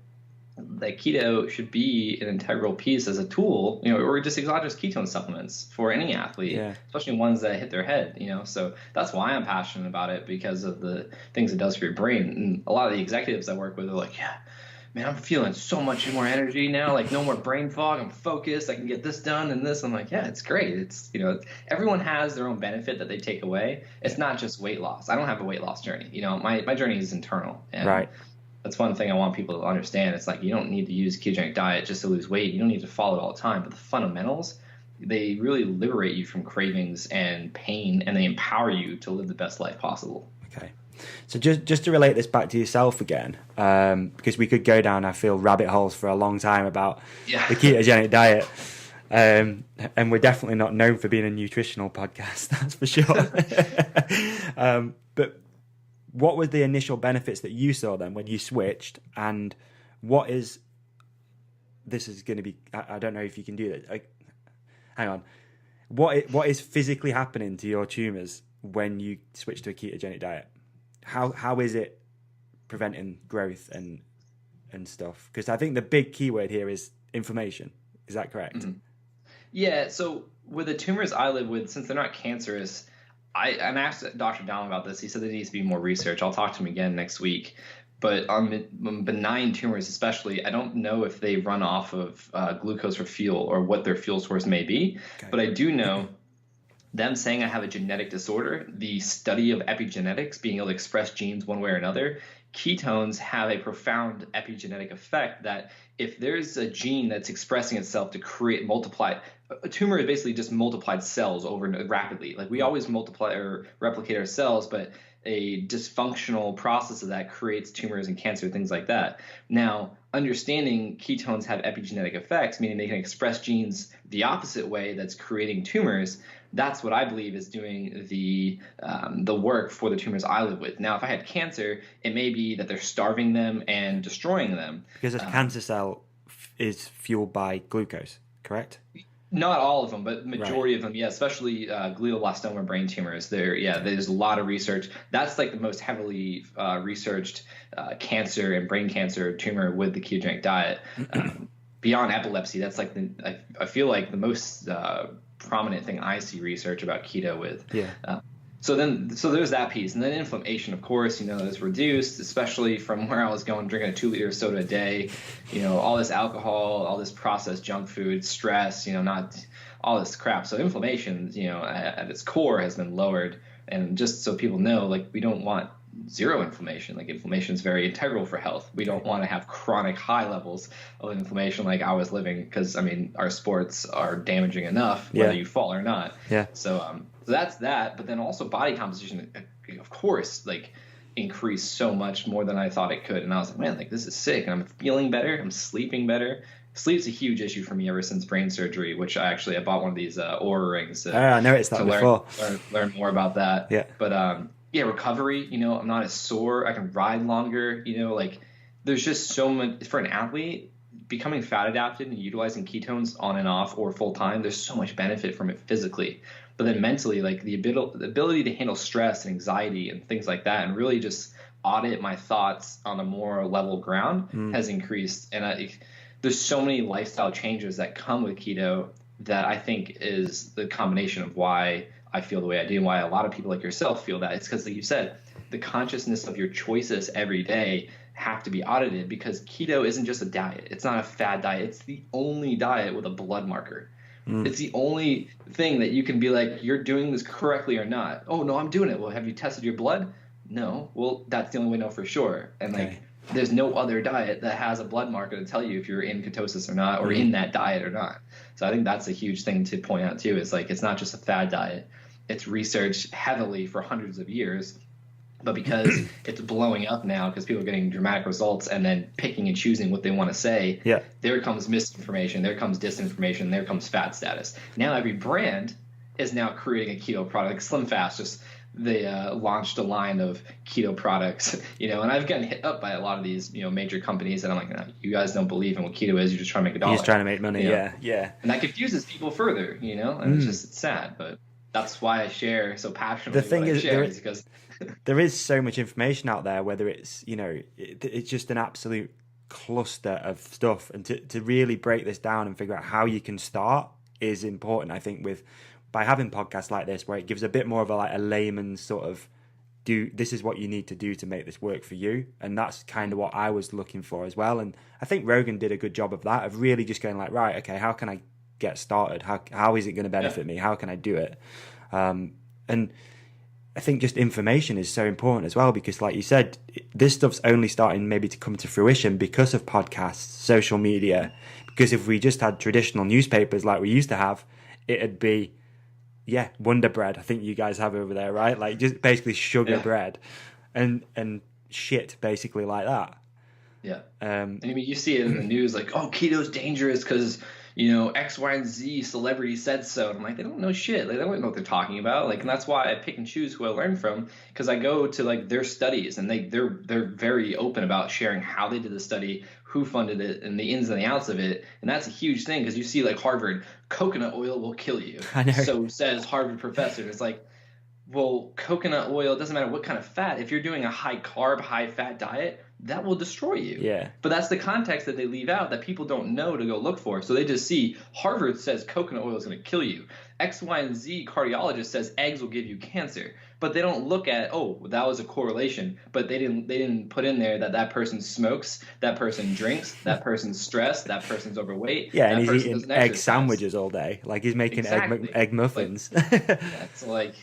S4: that keto should be an integral piece as a tool, you know, or just exogenous ketone supplements for any athlete, especially ones that hit their head, you know. So that's why I'm passionate about it, because of the things it does for your brain. And a lot of the executives I work with are like, yeah, man, I'm feeling so much more energy now, like no more brain fog, I'm focused, I can get this done and this. I'm like, yeah, it's great. It's, you know, everyone has their own benefit that they take away. It's not just weight loss. I don't have a weight loss journey. You know, my journey is internal. And
S1: right.
S4: that's one thing I want people to understand. It's like, you don't need to use ketogenic diet just to lose weight. You don't need to follow it all the time. But the fundamentals, they really liberate you from cravings and pain, and they empower you to live the best life possible.
S1: Okay. So just to relate this back to yourself again, because we could go down, I feel, rabbit holes for a long time about the ketogenic diet. And we're definitely not known for being a nutritional podcast, that's for sure. But what were the initial benefits that you saw then when you switched? And what is, this is going to be, I don't know if you can do this. Hang on. What is physically happening to your tumors when you switch to a ketogenic diet? How is it preventing growth and stuff? Because I think the big keyword here is inflammation. Is that correct?
S4: Mm-hmm. Yeah. So with the tumors I live with, since they're not cancerous, I asked Dr. Dom about this. He said there needs to be more research. I'll talk to him again next week. But on benign tumors especially, I don't know if they run off of glucose for fuel or what their fuel source may be. Okay. But I do know them saying I have a genetic disorder, the study of epigenetics, being able to express genes one way or another, ketones have a profound epigenetic effect that if there's a gene that's expressing itself to create a tumor is basically just multiplied cells over rapidly. Like we always multiply or replicate our cells, but a dysfunctional process of that creates tumors and cancer, things like that. Now, understanding ketones have epigenetic effects, meaning they can express genes the opposite way that's creating tumors, that's what I believe is doing the work for the tumors I live with. Now, if I had cancer, it may be that they're starving them and destroying them.
S1: Because a cancer cell is fueled by glucose, correct?
S4: Not all of them, but majority of them, yeah, especially glioblastoma brain tumors. There's a lot of research. That's like the most heavily researched cancer and brain cancer tumor with the ketogenic diet. Beyond epilepsy, that's like I feel like the most prominent thing I see research about keto with. Yeah. So there's that piece, and then inflammation, of course, is reduced, especially from where I was going, drinking a 2-liter of soda a day, all this alcohol, all this processed junk food, stress, not all this crap. So inflammation, at its core has been lowered. And just so people know, like, we don't want zero inflammation. Like, inflammation is very integral for health. We don't want to have chronic high levels of inflammation like I was living, because our sports are damaging enough whether you fall or not. Yeah. So that's that. But then also body composition, of course, like, increased so much more than I thought it could. And I was like, man, like, this is sick. And I'm feeling better. I'm sleeping better. Sleep's a huge issue for me ever since brain surgery, which I bought one of these Oura rings.
S1: I noticed that before.
S4: Learn more about that.
S1: Yeah.
S4: But recovery, I'm not as sore. I can ride longer, like, there's just so much for an athlete. Becoming fat adapted and utilizing ketones on and off or full time, there's so much benefit from it physically. But then mentally, like the ability to handle stress and anxiety and things like that, and really just audit my thoughts on a more level ground has increased. And there's so many lifestyle changes that come with keto that I think is the combination of why I feel the way I do, and why a lot of people like yourself feel that. It's because, like you said, the consciousness of your choices every day have to be audited, because keto isn't just a diet. It's not a fad diet. It's the only diet with a blood marker. It's the only thing that you can be like, you're doing this correctly or not. Oh, no, I'm doing it. Well, have you tested your blood? No. Well, that's the only way to know for sure. And like, there's no other diet that has a blood marker to tell you if you're in ketosis or not, or in that diet or not. So I think that's a huge thing to point out too. Is like, it's not just a fad diet. It's researched heavily for hundreds of years. But because it's blowing up now, because people are getting dramatic results and then picking and choosing what they want to say, there comes misinformation, there comes disinformation, there comes fat status. Now every brand is now creating a keto product. Like Slim Fast, they launched a line of keto products, and I've gotten hit up by a lot of these, major companies, and I'm like, no, you guys don't believe in what keto is. You're just trying to make a dollar.
S1: He's trying to make money, yeah.
S4: And that confuses people further, and it's sad, but that's why I share so passionately.
S1: The thing is because there is so much information out there, whether it's, it's just an absolute cluster of stuff. And to really break this down and figure out how you can start is important, I think, by having podcasts like this, where it gives a bit more of a layman's sort of, this is what you need to do to make this work for you. And that's kind of what I was looking for as well. And I think Rogan did a good job of that, of really just going like, right, okay, how can I get started? How is it going to benefit me? How can I do it? And I think just information is so important as well, because like you said, this stuff's only starting maybe to come to fruition because of podcasts, social media. Because if we just had traditional newspapers like we used to have, it'd be, Wonder Bread. I think you guys have over there, right? Like just basically sugar bread and shit basically like that.
S4: Yeah. I mean, you see it in the news, like, oh, keto's dangerous because, X, Y, and Z celebrity said so. And I'm like, they don't know shit. Like, they don't know what they're talking about. Like, and that's why I pick and choose who I learn from, because I go to like their studies, and they're very open about sharing how they did the study, who funded it, and the ins and the outs of it. And that's a huge thing, because you see like Harvard, coconut oil will kill you.
S1: I know.
S4: So says Harvard professor. It's like, well, coconut oil, it doesn't matter what kind of fat. If you're doing a high carb, high fat diet, that will destroy you.
S1: Yeah.
S4: But that's the context that they leave out that people don't know to go look for. So they just see Harvard says coconut oil is going to kill you. X, Y, and Z cardiologist says eggs will give you cancer. But they don't look at, oh, that was a correlation. But they didn't put in there that person smokes, that person drinks, that person's stressed, that person's overweight.
S1: Yeah, and he's eating egg sandwiches all day. Like he's making egg muffins.
S4: It's like,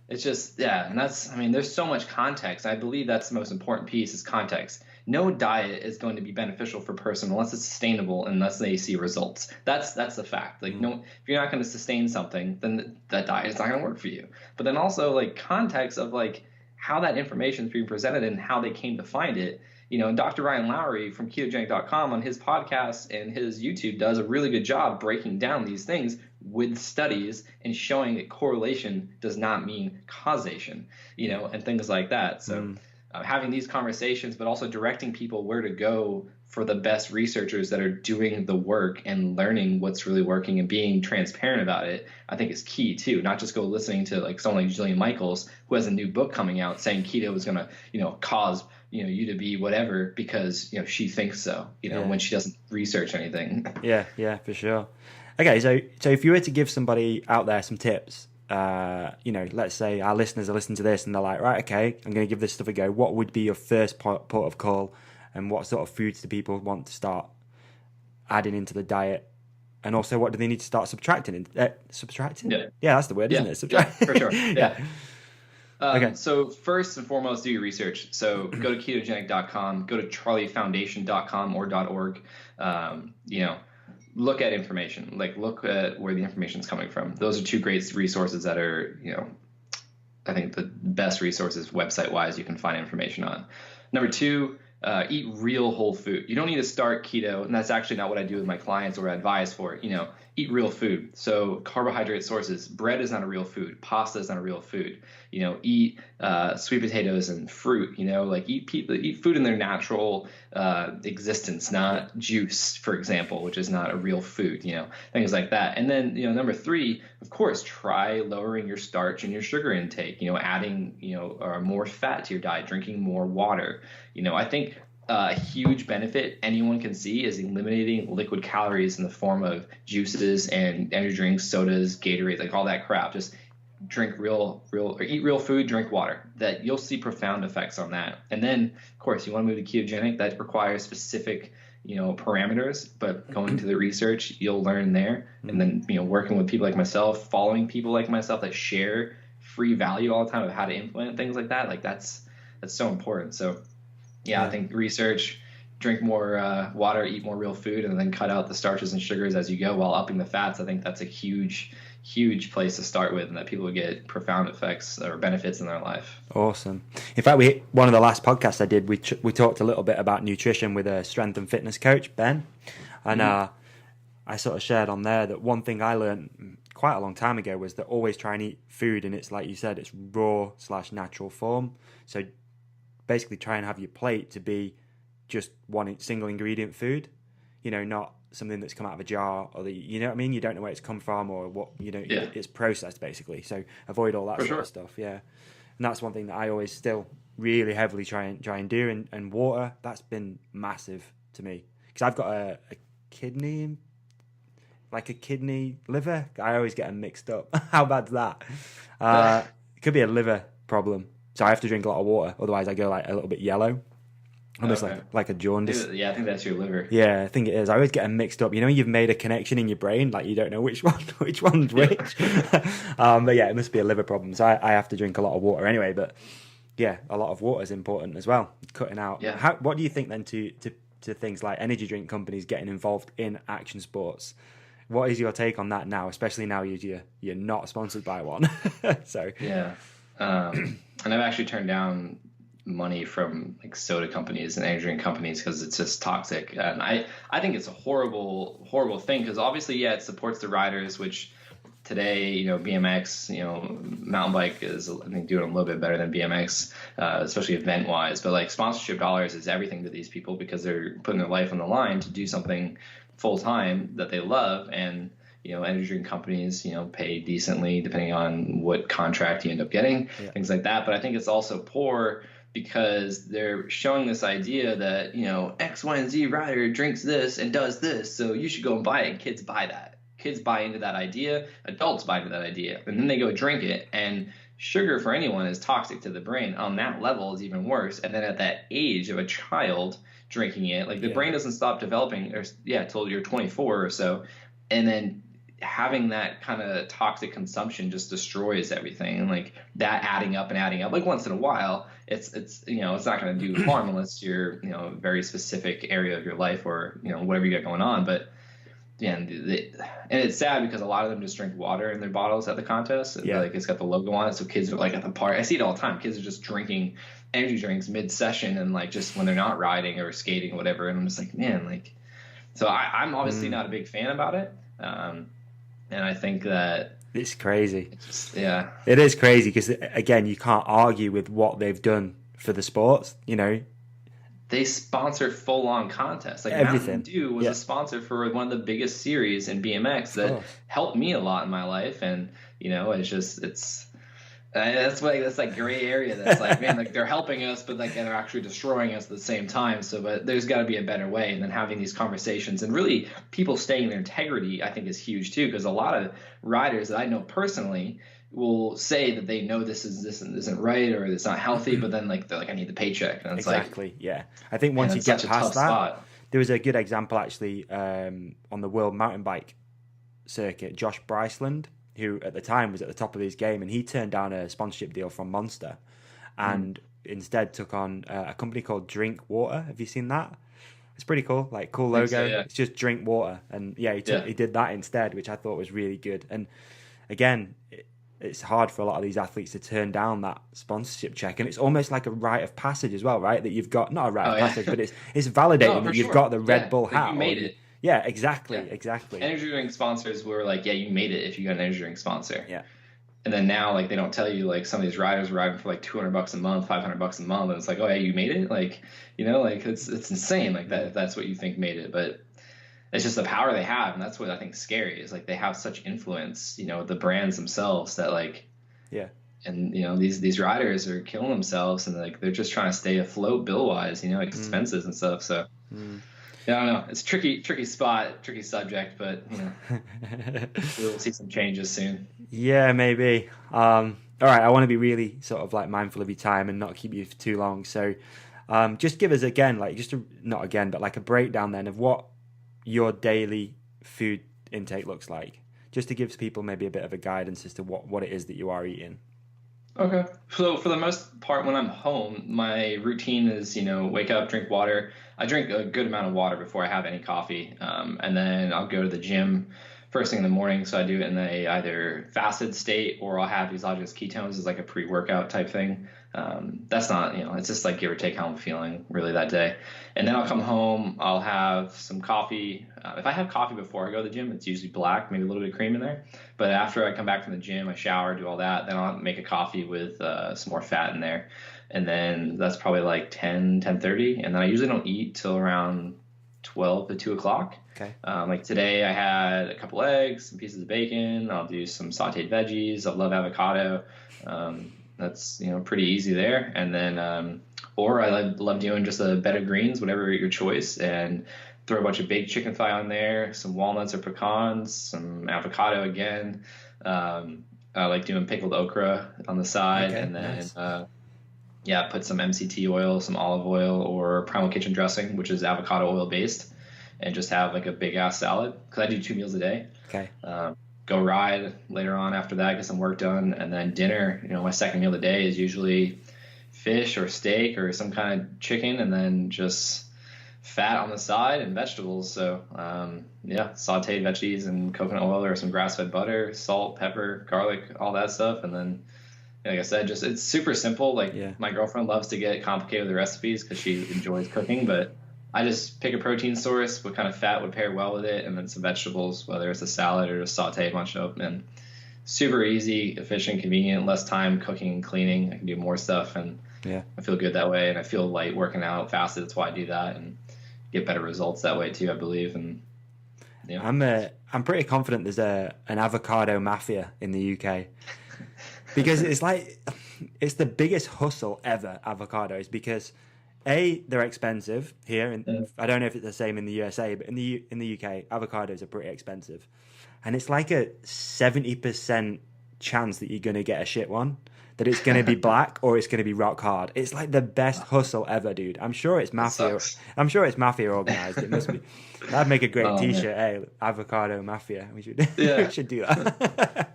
S4: it's just, and that's, I mean, there's so much context. I believe that's the most important piece is context. No diet is going to be beneficial for a person unless it's sustainable, unless they see results. That's the fact. Like, no, if you're not going to sustain something, then that diet is not going to work for you. But then also like context of like how that information is being presented and how they came to find it. And Dr. Ryan Lowry from ketogenic.com on his podcast and his YouTube does a really good job breaking down these things with studies and showing that correlation does not mean causation, and things like that. So having these conversations, but also directing people where to go for the best researchers that are doing the work and learning what's really working and being transparent about it, I think is key too. Not just go listening to like someone like Jillian Michaels, who has a new book coming out saying keto is going to, cause, you to be whatever because, she thinks so, when she doesn't research anything.
S1: Yeah, for sure. Okay, so if you were to give somebody out there some tips, let's say our listeners are listening to this and they're like, right, okay, I'm going to give this stuff a go. What would be your first port of call, and what sort of foods do people want to start adding into the diet? And also, what do they need to start subtracting? Subtracting? Yeah, that's the word, isn't it? Subtract.
S4: Yeah, for sure. Yeah.
S1: Okay.
S4: So first and foremost, do your research. So go to ketogenic.com, go to charlieffoundation.com or .org. Look at information, like look at where the information is coming from. Those are two great resources that are, I think the best resources website wise you can find information on. Number two, eat real whole food. You don't need to start keto, and that's actually not what I do with my clients or advise for. Eat real food. So carbohydrate sources. Bread is not a real food. Pasta is not a real food. Eat sweet potatoes and fruit. Eat food in their natural existence, not juice, for example, which is not a real food. Things like that. And then number three, of course, try lowering your starch and your sugar intake. Adding more fat to your diet, drinking more water. I think a huge benefit anyone can see is eliminating liquid calories in the form of juices and energy drinks, sodas, Gatorade, like all that crap. Just drink or eat real food, drink water. That you'll see profound effects on that. And then, of course, you want to move to ketogenic. That requires specific, parameters. But going to the research, you'll learn there. And then, working with people like myself, following people like myself that share free value all the time of how to implement things like that. Like that's so important. So. Yeah, I think research, drink more water, eat more real food, and then cut out the starches and sugars as you go while upping the fats. I think that's a huge place to start with, and that people would get profound effects or benefits in their life.
S1: Awesome. In fact, one of the last podcasts I did, we talked a little bit about nutrition with a strength and fitness coach, Ben, and I sort of shared on there that one thing I learned quite a long time ago was that always try and eat food, and it's like you said, it's raw/natural form. So basically try and have your plate to be just one single ingredient food, not something that's come out of a jar or you know what I mean? You don't know where it's come from or what, it's processed basically. So avoid all that sort of stuff. Yeah. And that's one thing that I always still really heavily try and do. And water, that's been massive to me because I've got a kidney liver. I always get them mixed up. How bad's that? It could be a liver problem. So I have to drink a lot of water, otherwise I go like a little bit yellow. almost
S4: Okay.
S1: like a jaundice.
S4: Yeah, I think that's your liver.
S1: Yeah, I think it is. I always get them mixed up. You know, you've made a connection in your brain, like you don't know which one, which one's which. But yeah, it must be a liver problem. So I have to drink a lot of water anyway. But yeah, a lot of water is important as well. Cutting out.
S4: Yeah.
S1: What do you think then to things like energy drink companies getting involved in action sports? What is your take on that now, especially now you're not sponsored by one? So
S4: Yeah. And I've actually turned down money from like soda companies and energy drink companies because it's just toxic. And I think it's a horrible thing because obviously, yeah, it supports the riders, which today, BMX, mountain bike is, I think, doing a little bit better than BMX, especially event wise. But like sponsorship dollars is everything to these people because they're putting their life on the line to do something full time that they love. And energy drink companies, pay decently depending on what contract you end up getting, things like that. But I think it's also poor because they're showing this idea that, X, Y, and Z rider drinks this and does this, so you should go and buy it. And kids buy that. Kids buy into that idea. Adults buy into that idea. And then they go drink it. And sugar for anyone is toxic to the brain. On that level is even worse. And then at that age of a child drinking it, like the brain doesn't stop developing, till you're 24 or so. And then having that kind of toxic consumption just destroys everything. And like that adding up, like once in a while, it's not going to do harm unless you're, a very specific area of your life or, whatever you got going on. But yeah, and it's sad because a lot of them just drink water in their bottles at the contest. And like it's got the logo on it. So kids are like at the park. I see it all the time. Kids are just drinking energy drinks mid-session and like just when they're not riding or skating or whatever. And I'm just like, man, like, so I'm obviously not a big fan about it. And I think that
S1: it's crazy.
S4: Yeah,
S1: it is crazy because again, you can't argue with what they've done for the sports.
S4: They sponsor full-on contests. Like
S1: everything.
S4: Mountain Dew was a sponsor for one of the biggest series in BMX that helped me a lot in my life. And that's like gray area. That's like, man, like they're helping us, but like they're actually destroying us at the same time. So, but there's got to be a better way. And then having these conversations and really people staying in their integrity, I think, is huge too. Because a lot of riders that I know personally will say that they know this isn't right or it's not healthy, but then like they're like, I need the paycheck. And it's
S1: yeah. I think once you get past that,
S4: spot.
S1: There was a good example actually on the world mountain bike circuit. Josh Bryceland, who at the time was at the top of his game, and he turned down a sponsorship deal from Monster and instead took on a company called Drink Water. Have you seen that? It's pretty cool, like cool logo.
S4: So, yeah.
S1: It's just Drink Water. And he did that instead, which I thought was really good. And again, it's hard for a lot of these athletes to turn down that sponsorship check. And it's almost like a rite of passage as well, right? That you've got, not a rite of passage, but it's validating that you've got the Red Bull hat.
S4: You made it.
S1: Yeah, exactly.
S4: Energy drink sponsors were like, yeah, you made it if you got an energy drink sponsor.
S1: Yeah.
S4: And then now, like, they don't tell you, like, some of these riders are riding for like $200 a month, $500 a month, and it's like, oh yeah, you made it, like, like it's insane, like that. If that's what you think made it, but it's just the power they have, and that's what I think is scary. Is like they have such influence, the brands themselves that like, and these riders are killing themselves, and like they're just trying to stay afloat bill wise, expenses and stuff. So. Yeah, I don't know. It's tricky spot, tricky subject, but we'll see some changes soon.
S1: Yeah, maybe. All right, I want to be really sort of like mindful of your time and not keep you for too long. So, just give us again, like not again, but like a breakdown then of what your daily food intake looks like, just to give people maybe a bit of a guidance as to what it is that you are eating.
S4: Okay. So for the most part, when I'm home, my routine is, wake up, drink water. I drink a good amount of water before I have any coffee. And then I'll go to the gym first thing in the morning. So I do it in a either fasted state or I'll have exogenous ketones as like a pre-workout type thing. That's not, it's just like give or take how I'm feeling really that day. And then I'll come home, I'll have some coffee. If I have coffee before I go to the gym, it's usually black, maybe a little bit of cream in there. But after I come back from the gym, I shower, do all that, then I'll make a coffee with some more fat in there. And then that's probably like 10:30. And then I usually don't eat till around 12 to 2 o'clock.
S1: Okay.
S4: Like today I had a couple eggs, some pieces of bacon. I'll do some sauteed veggies. I love avocado. That's, pretty easy there. And then, or I love doing just a bed of greens, whatever your choice, and throw a bunch of baked chicken thigh on there, some walnuts or pecans, some avocado again. I like doing pickled okra on the side.
S1: Okay,
S4: and then,
S1: nice.
S4: yeah, put some MCT oil, some olive oil, or Primal Kitchen dressing, which is avocado oil based, and just have like a big ass salad. Because I do 2 meals a day.
S1: Okay.
S4: Go ride later on after that, get some work done, and then dinner. My second meal of the day is usually fish or steak or some kind of chicken, and then just fat on the side and vegetables. So yeah, sauteed veggies and coconut oil or some grass-fed butter, salt, pepper, garlic, all that stuff. And then, like I said, just it's super simple. Like my girlfriend loves to get complicated with the recipes because she enjoys cooking, but I just pick a protein source, what kind of fat would pair well with it, and then some vegetables, whether it's a salad or just saute a bunch of them. And super easy, efficient, convenient, less time cooking and cleaning. I can do more stuff, and I feel good that way, and I feel light working out, fasted. That's why I do that, and get better results that way too, I believe. And
S1: I'm pretty confident there's an avocado mafia in the UK because it's the biggest hustle ever, avocados, because they're expensive here, and I don't know if it's the same in the USA, but in the UK, avocados are pretty expensive, and it's like a 70% chance that you're going to get a shit one, that it's going to be black or it's going to be rock hard. It's like the best hustle ever, dude. I'm sure it's mafia. I'm sure it's mafia organized. It must be. That'd make a great T-shirt. Man. Hey, avocado mafia. We should we should do that.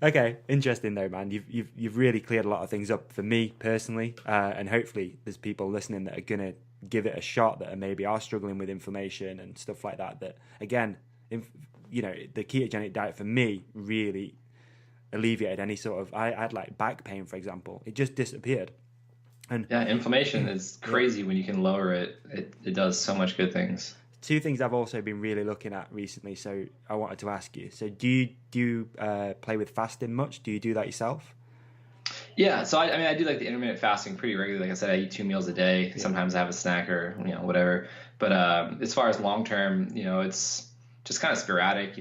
S1: Okay, interesting though, man. You've really cleared a lot of things up for me personally, and hopefully there's people listening that are gonna give it a shot that maybe are struggling with inflammation and stuff like that. That again, the ketogenic diet for me really alleviated any sort of. I had like back pain, for example. It just disappeared. And
S4: inflammation is crazy when you can lower it. It does so much good things.
S1: Two things I've also been really looking at recently, so I wanted to ask you. So do you play with fasting much? Do you do that yourself?
S4: Yeah, so I do like the intermittent fasting pretty regularly. Like I said, I eat 2 meals a day. Yeah. Sometimes I have a snack or whatever. But as far as long term, it's just kind of sporadic.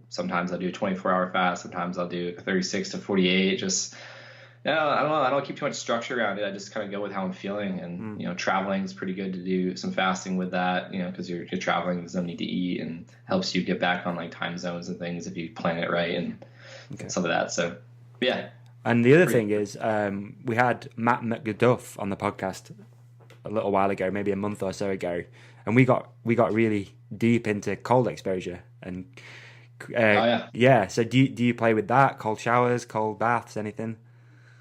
S4: Sometimes I'll do a 24-hour fast. Sometimes I'll do a 36 to 48. Just I don't know. I don't keep too much structure around it. I just kind of go with how I'm feeling, and traveling is pretty good to do some fasting with that. Because you're traveling, there's no need to eat, and helps you get back on like time zones and things if you plan it right and some of that. So yeah.
S1: And the other thing is, we had Matt McGuduff on the podcast a little while ago, maybe a month or so ago, and we got really deep into cold exposure and So do you play with that? Cold showers, cold baths, anything?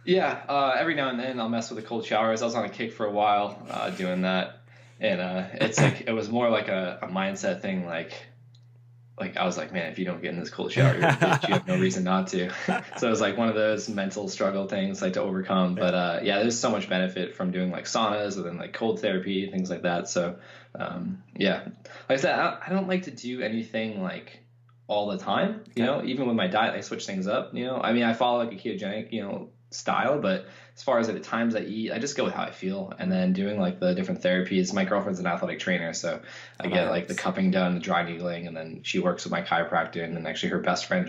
S4: Yeah, every now and then I'll mess with the cold showers. I was on a kick for a while doing that, and it's like it was more like a mindset thing. Like I was like, man, if you don't get in this cold shower, you're a bitch. You have no reason not to. So it was like one of those mental struggle things like to overcome. But there's so much benefit from doing like saunas and then like cold therapy, things like that. So like I said, I don't like to do anything like all the time. Even with my diet, I switch things up. I follow like a ketogenic style, but as far as like the times I eat, I just go with how I feel. And then doing like the different therapies, my girlfriend's an athletic trainer, so I get like the cupping done, the dry needling, and then she works with my chiropractor, and then actually her best friend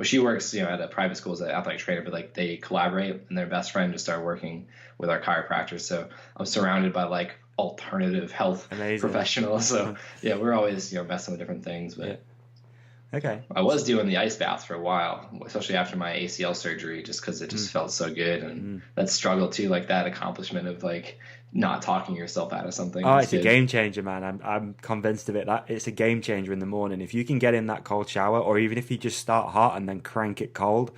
S4: she works at a private school as an athletic trainer, but like they collaborate, and their best friend just started working with our chiropractor. So I'm surrounded by like alternative health professionals. So yeah, we're always messing with different things. But
S1: okay,
S4: I was doing the ice baths for a while, especially after my ACL surgery, just because it just felt so good. And that struggle too, like that accomplishment of like not talking yourself out of something.
S1: Oh, it's good. A game changer, man. I'm convinced of it. That it's a game changer in the morning. If you can get in that cold shower, or even if you just start hot and then crank it cold,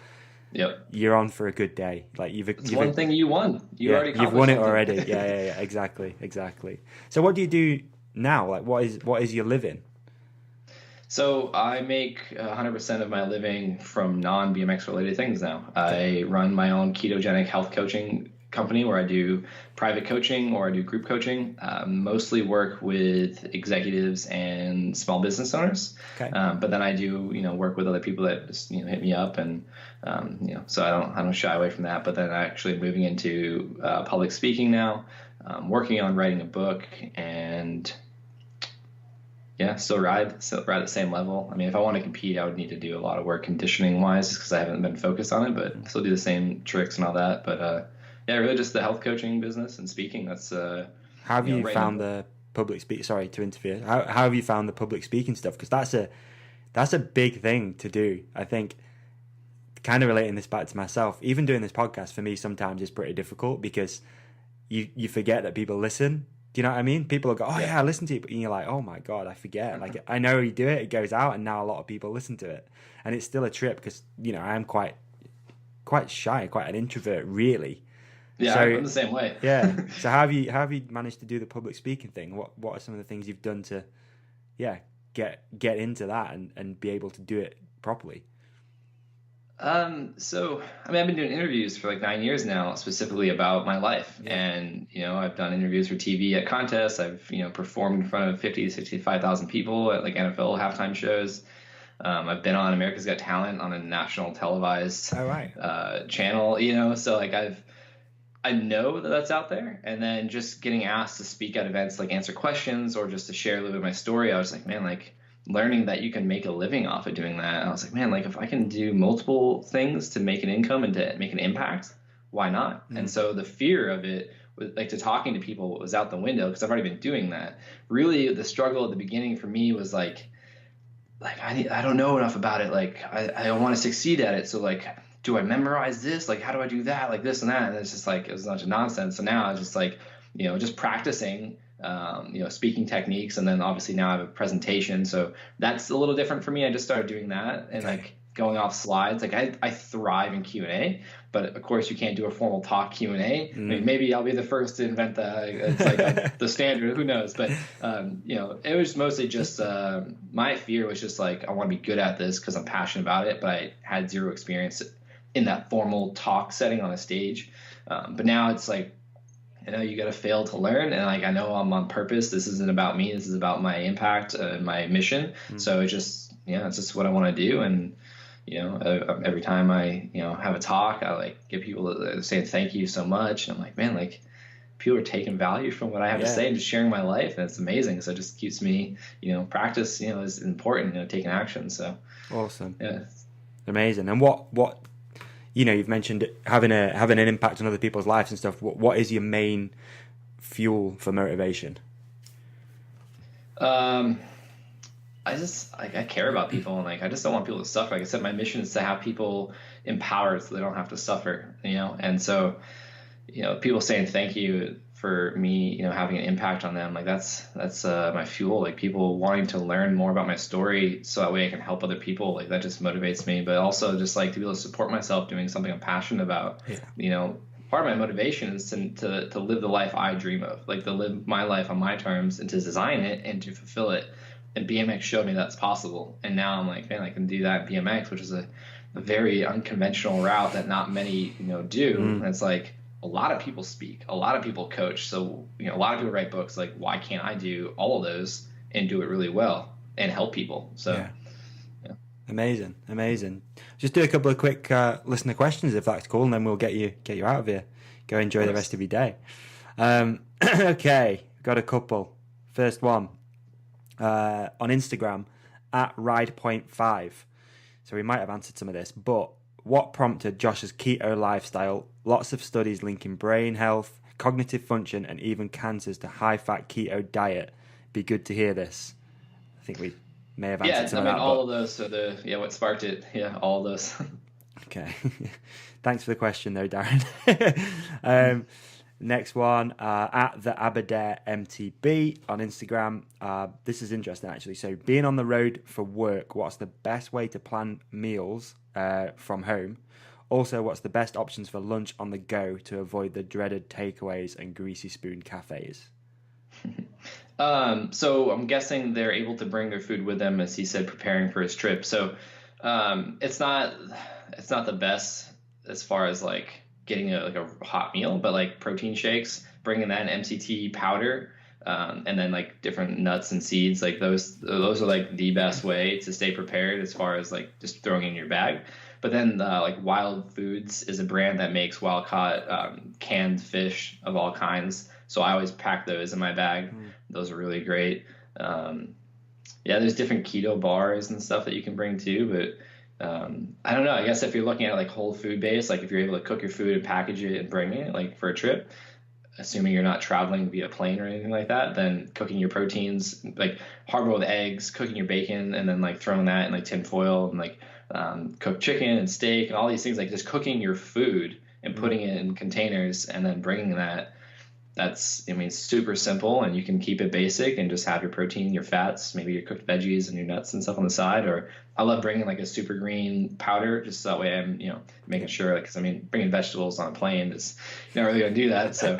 S1: you're on for a good day. Like you've
S4: one thing you won.
S1: You've won it already. Yeah. Exactly. So what do you do now? Like what is your living?
S4: So I make 100% of my living from non-BMX related things now. I run my own ketogenic health coaching company where I do private coaching or I do group coaching. Mostly work with executives and small business owners. Okay. But then I do, work with other people that just, hit me up, and so I don't shy away from that. But then actually moving into public speaking now, working on writing a book, and still ride at the same level. If I want to compete, I would need to do a lot of work conditioning wise, because I haven't been focused on it, but still do the same tricks and all that. But really just the health coaching business and speaking. That's
S1: how have you found the public speak? Sorry to interfere. How have you found the public speaking stuff? Because that's a big thing to do. I think kind of relating this back to myself, even doing this podcast for me sometimes is pretty difficult because you forget that people listen. Do you know what I mean? People will go, oh yeah, I listen to you. And you're like, oh my God, I forget. Like, I know you do it, it goes out, and now a lot of people listen to it. And it's still a trip because, you know, I'm quite shy, quite an introvert, really.
S4: Yeah,
S1: so,
S4: I'm the same way.
S1: Yeah. So how have you managed to do the public speaking thing? What are some of the things you've done to, get into that and be able to do it properly?
S4: So, I mean, I've been doing interviews for like 9 years now, specifically about my life.
S1: Yeah.
S4: And, you know, I've done interviews for TV at contests. I've, you know, performed in front of 50 to 65,000 people at like NFL halftime shows. I've been on America's Got Talent on a national televised channel, you know, so like I know that that's out there. And then just getting asked to speak at events, like answer questions or just to share a little bit of my story, I was like, man, like, learning that you can make a living off of doing that. I was like, man, like if I can do multiple things to make an income and to make an impact, why not? And so the fear of it, like to talking to people, was out the window because I've already been doing that. Really, the struggle at the beginning for me was like I don't know enough about it. Like I want to succeed at it. So like, do I memorize this? Like, how do I do that? Like this and that. And it's just like, it was a bunch of nonsense. So now it's just like, you know, just practicing you know, speaking techniques, and then obviously now I have a presentation, so that's a little different for me. I just started doing that and like going off slides. Like I thrive in Q&A, but of course you can't do a formal talk Q&A. I mean, maybe I'll be the first to invent that. It's like the standard, who knows? But you know, it was mostly just my fear was just like, I want to be good at this because I'm passionate about it, but I had zero experience in that formal talk setting on a stage. But now it's like, you know, you got to fail to learn. And like, I know I'm on purpose. This isn't about me. This is about my impact, my mission. So it's just, it's just what I want to do. And, you know, every time I, you know, have a talk, I like get people saying thank you so much. And I'm like, man, like people are taking value from what I have to say and just sharing my life. And it's amazing. So it just keeps me, you know, practice, you know, is important, you know, taking action. So
S1: awesome.
S4: Yeah.
S1: Amazing. And what, you know, you've mentioned having an impact on other people's lives and stuff. What is your main fuel for motivation?
S4: I care about people, and like I just don't want people to suffer. Like I said, my mission is to have people empowered so they don't have to suffer, you know. And so, you know, people saying thank you for me, you know, having an impact on them, like that's my fuel. Like people wanting to learn more about my story so that way I can help other people, like that just motivates me. But also just like to be able to support myself doing something I'm passionate about. You know, part of my motivation is to live the life I dream of, like to live my life on my terms and to design it and to fulfill it. And BMX showed me that's possible. And now I'm like, man, I can do that in BMX, which is a very unconventional route that not many, you know, do. And it's like, a lot of people speak, a lot of people coach. So, you know, a lot of people write books. Like, why can't I do all of those and do it really well and help people? So, yeah.
S1: Amazing. Just do a couple of quick listener questions, if that's cool, and then we'll get you out of here. Go enjoy the rest of your day. Okay, got a couple. First one on Instagram @ridepoint5. So we might have answered some of this, but what prompted Josh's keto lifestyle? Lots of studies linking brain health, cognitive function, and even cancers to high-fat keto diet. Be good to hear this. I think we may have answered some of that.
S4: Yeah, I mean, all of those are what sparked it. Yeah, all of those.
S1: Okay. Thanks for the question, though, Darren. Next one, @theAberdare_MTB on Instagram. This is interesting, actually. So, being on the road for work, what's the best way to plan meals from home? Also, what's the best options for lunch on the go to avoid the dreaded takeaways and greasy spoon cafes?
S4: So I'm guessing they're able to bring their food with them, as he said, preparing for his trip. So it's not the best as far as like getting a hot meal, but like protein shakes, bringing that in MCT powder, and then like different nuts and seeds, like those are like the best way to stay prepared as far as like just throwing in your bag. But then like Wild Foods is a brand that makes wild caught canned fish of all kinds. So I always pack those in my bag. Those are really great. There's different keto bars and stuff that you can bring too, but I don't know. I guess if you're looking at like whole food based, like if you're able to cook your food and package it and bring it like for a trip, assuming you're not traveling via plane or anything like that, then cooking your proteins, like hard-boiled eggs, cooking your bacon, and then like throwing that in like tin foil and like cooked chicken and steak and all these things, like just cooking your food and putting it in containers and then bringing that. That's, I mean, super simple, and you can keep it basic and just have your protein, your fats, maybe your cooked veggies and your nuts and stuff on the side. Or I love bringing like a super green powder, just so that way I'm, making sure, like, 'cause I mean, bringing vegetables on a plane is, you're not really gonna do that. So,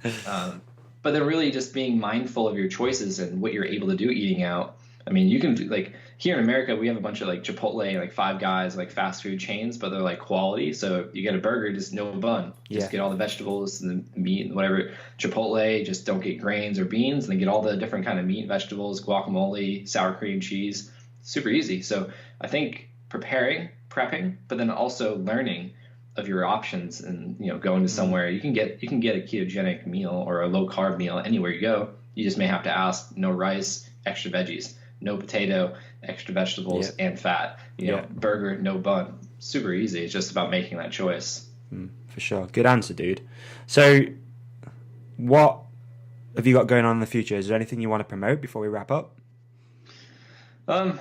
S4: but then really just being mindful of your choices and what you're able to do eating out. I mean, you can do, like, here in America, we have a bunch of like Chipotle and like Five Guys, like fast food chains, but they're like quality. So you get a burger, just no bun. Just get all the vegetables and the meat and whatever. Chipotle, just don't get grains or beans, and then get all the different kind of meat and vegetables, guacamole, sour cream, cheese. Super easy. So I think prepping, but then also learning of your options, and going to somewhere you can get a ketogenic meal or a low carb meal anywhere you go. You just may have to ask no rice, extra veggies, no potato, extra vegetables and fat, burger, no bun. Super easy. It's just about making that choice.
S1: For sure. Good answer, dude. So what have you got going on in the future? Is there anything you want to promote before we wrap up?
S4: I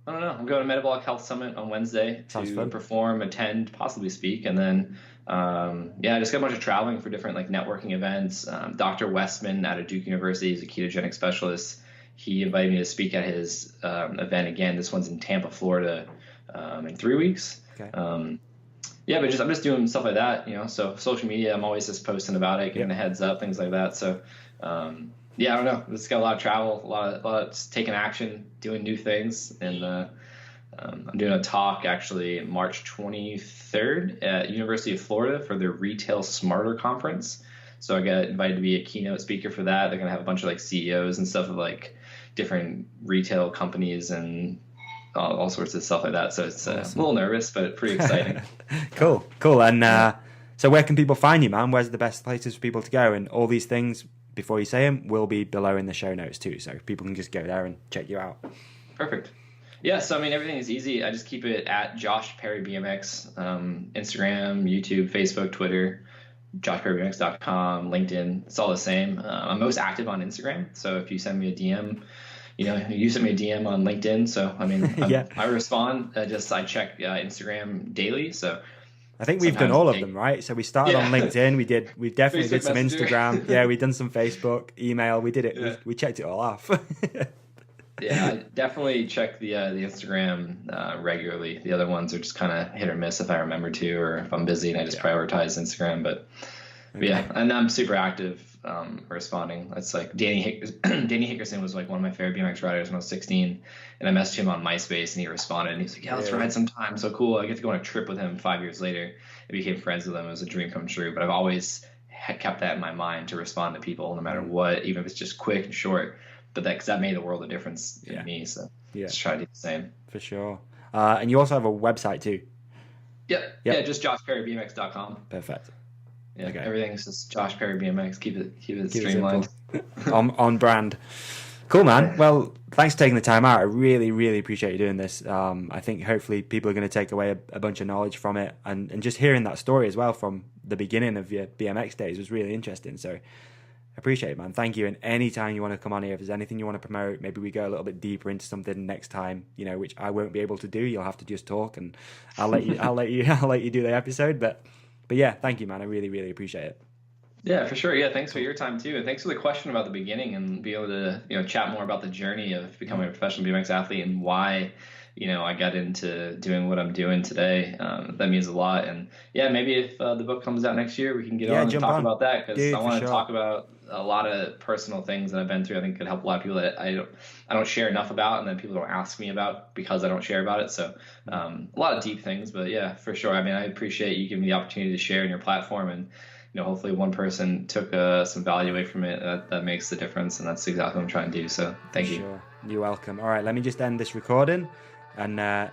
S4: don't know. I'm going to Metabolic Health Summit on Wednesday to perform, attend, possibly speak. And then, I just got a bunch of traveling for different like networking events. Dr. Westman out of Duke University is a ketogenic specialist. He invited me to speak at his event again. This one's in Tampa, Florida, in 3 weeks.
S1: Okay.
S4: I'm just doing stuff like that, so social media, I'm always just posting about it, giving a heads up, things like that. So, I don't know. It's got a lot of travel, a lot of just taking action, doing new things. And I'm doing a talk actually March 23rd at University of Florida for their Retail Smarter Conference. So I got invited to be a keynote speaker for that. They're going to have a bunch of like CEOs and stuff of like different retail companies and all sorts of stuff like that. So it's a little nervous, but pretty exciting.
S1: Cool. And so where can people find you, man? Where's the best places for people to go? And all these things, before you say them, will be below in the show notes too. So people can just go there and check you out.
S4: Perfect. Yeah, so I mean, everything is easy. I just keep it at Josh Perry BMX, Instagram, YouTube, Facebook, Twitter, joshperrybmx.com, LinkedIn. It's all the same. I'm most active on Instagram. So if you send me a DM, you sent me a DM on LinkedIn. So, I mean, I respond. I check Instagram daily. So
S1: I think we've done all of them, right? So we started on LinkedIn. We definitely did some
S4: Messenger.
S1: Instagram. Yeah, we've done some Facebook, email. We did it.
S4: Yeah.
S1: We checked it all off.
S4: I definitely check the Instagram regularly. The other ones are just kind of hit or miss if I remember to, or if I'm busy and I just prioritize Instagram. But yeah, and I'm super active responding. It's like Danny Hickerson was like one of my favorite BMX riders when I was 16, and I messaged him on MySpace and he responded and he was like, let's ride sometime. So cool. I get to go on a trip with him 5 years later. I became friends with him. It was a dream come true, but I've always kept that in my mind to respond to people no matter what, even if it's just quick and short. But because that made the world a difference in me. So just try to do the same.
S1: For sure. And you also have a website too.
S4: Yeah, just joshperrybmx.com.
S1: Perfect.
S4: Yeah, everything's just Josh Perry BMX. Keep it streamlined.
S1: on brand. Cool, man. Well, thanks for taking the time out. I really, really appreciate you doing this. I think hopefully people are going to take away a bunch of knowledge from it, and just hearing that story as well from the beginning of your BMX days was really interesting. So I appreciate it, man. Thank you. And anytime you want to come on here, if there's anything you want to promote, maybe we go a little bit deeper into something next time, which I won't be able to do. You'll have to just talk, and I'll let you do the episode. But yeah, thank you, man. I really, really appreciate it.
S4: Yeah, for sure. Yeah, thanks for your time too, and thanks for the question about the beginning, and be able to chat more about the journey of becoming a professional BMX athlete and why I got into doing what I'm doing today. That means a lot. And yeah, maybe if the book comes out next year, we can get on and talk about that, because I want to talk about a lot of personal things that I've been through. I think could help a lot of people that I don't share enough about, and then people don't ask me about because I don't share about it. So a lot of deep things, but yeah, for sure. I mean, I appreciate you giving me the opportunity to share in your platform, and hopefully one person took some value away from it. That makes the difference, and that's exactly what I'm trying to do. So thank you.
S1: Sure. You're welcome. All right, let me just end this recording, and there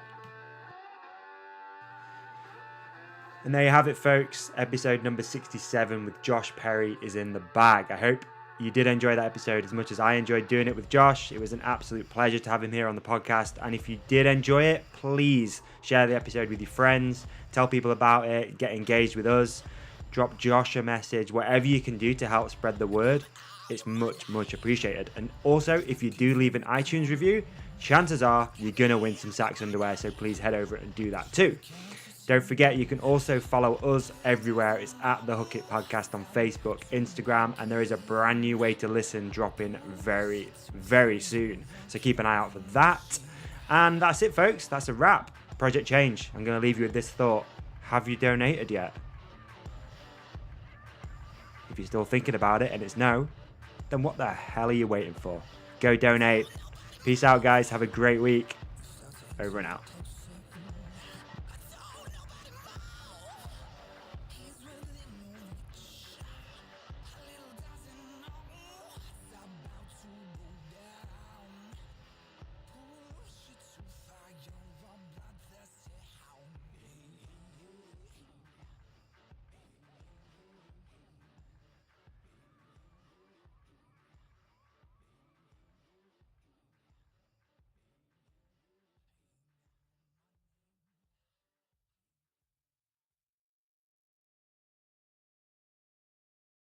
S1: you have it, folks. Episode number 67 with Josh Perry is in the bag. I hope you did enjoy that episode as much as I enjoyed doing it with Josh. It was an absolute pleasure to have him here on the podcast. And if you did enjoy it, please share the episode with your friends, tell people about it, get engaged with us. drop Josh a message, whatever you can do to help spread the word. It's much appreciated. And also, if you do leave an iTunes review, chances are you're going to win some Sax underwear, so please head over and do that too. Don't forget, you can also follow us everywhere. It's at The Hook It Podcast on Facebook, Instagram, and there is a brand new way to listen dropping very soon. So keep an eye out for that. And that's it, folks. That's a wrap. Project Change. I'm going to leave you with this thought. Have you donated yet? If you're still thinking about it and it's no, then what the hell are you waiting for? Go donate. Peace out, guys. Have a great week. Over and out.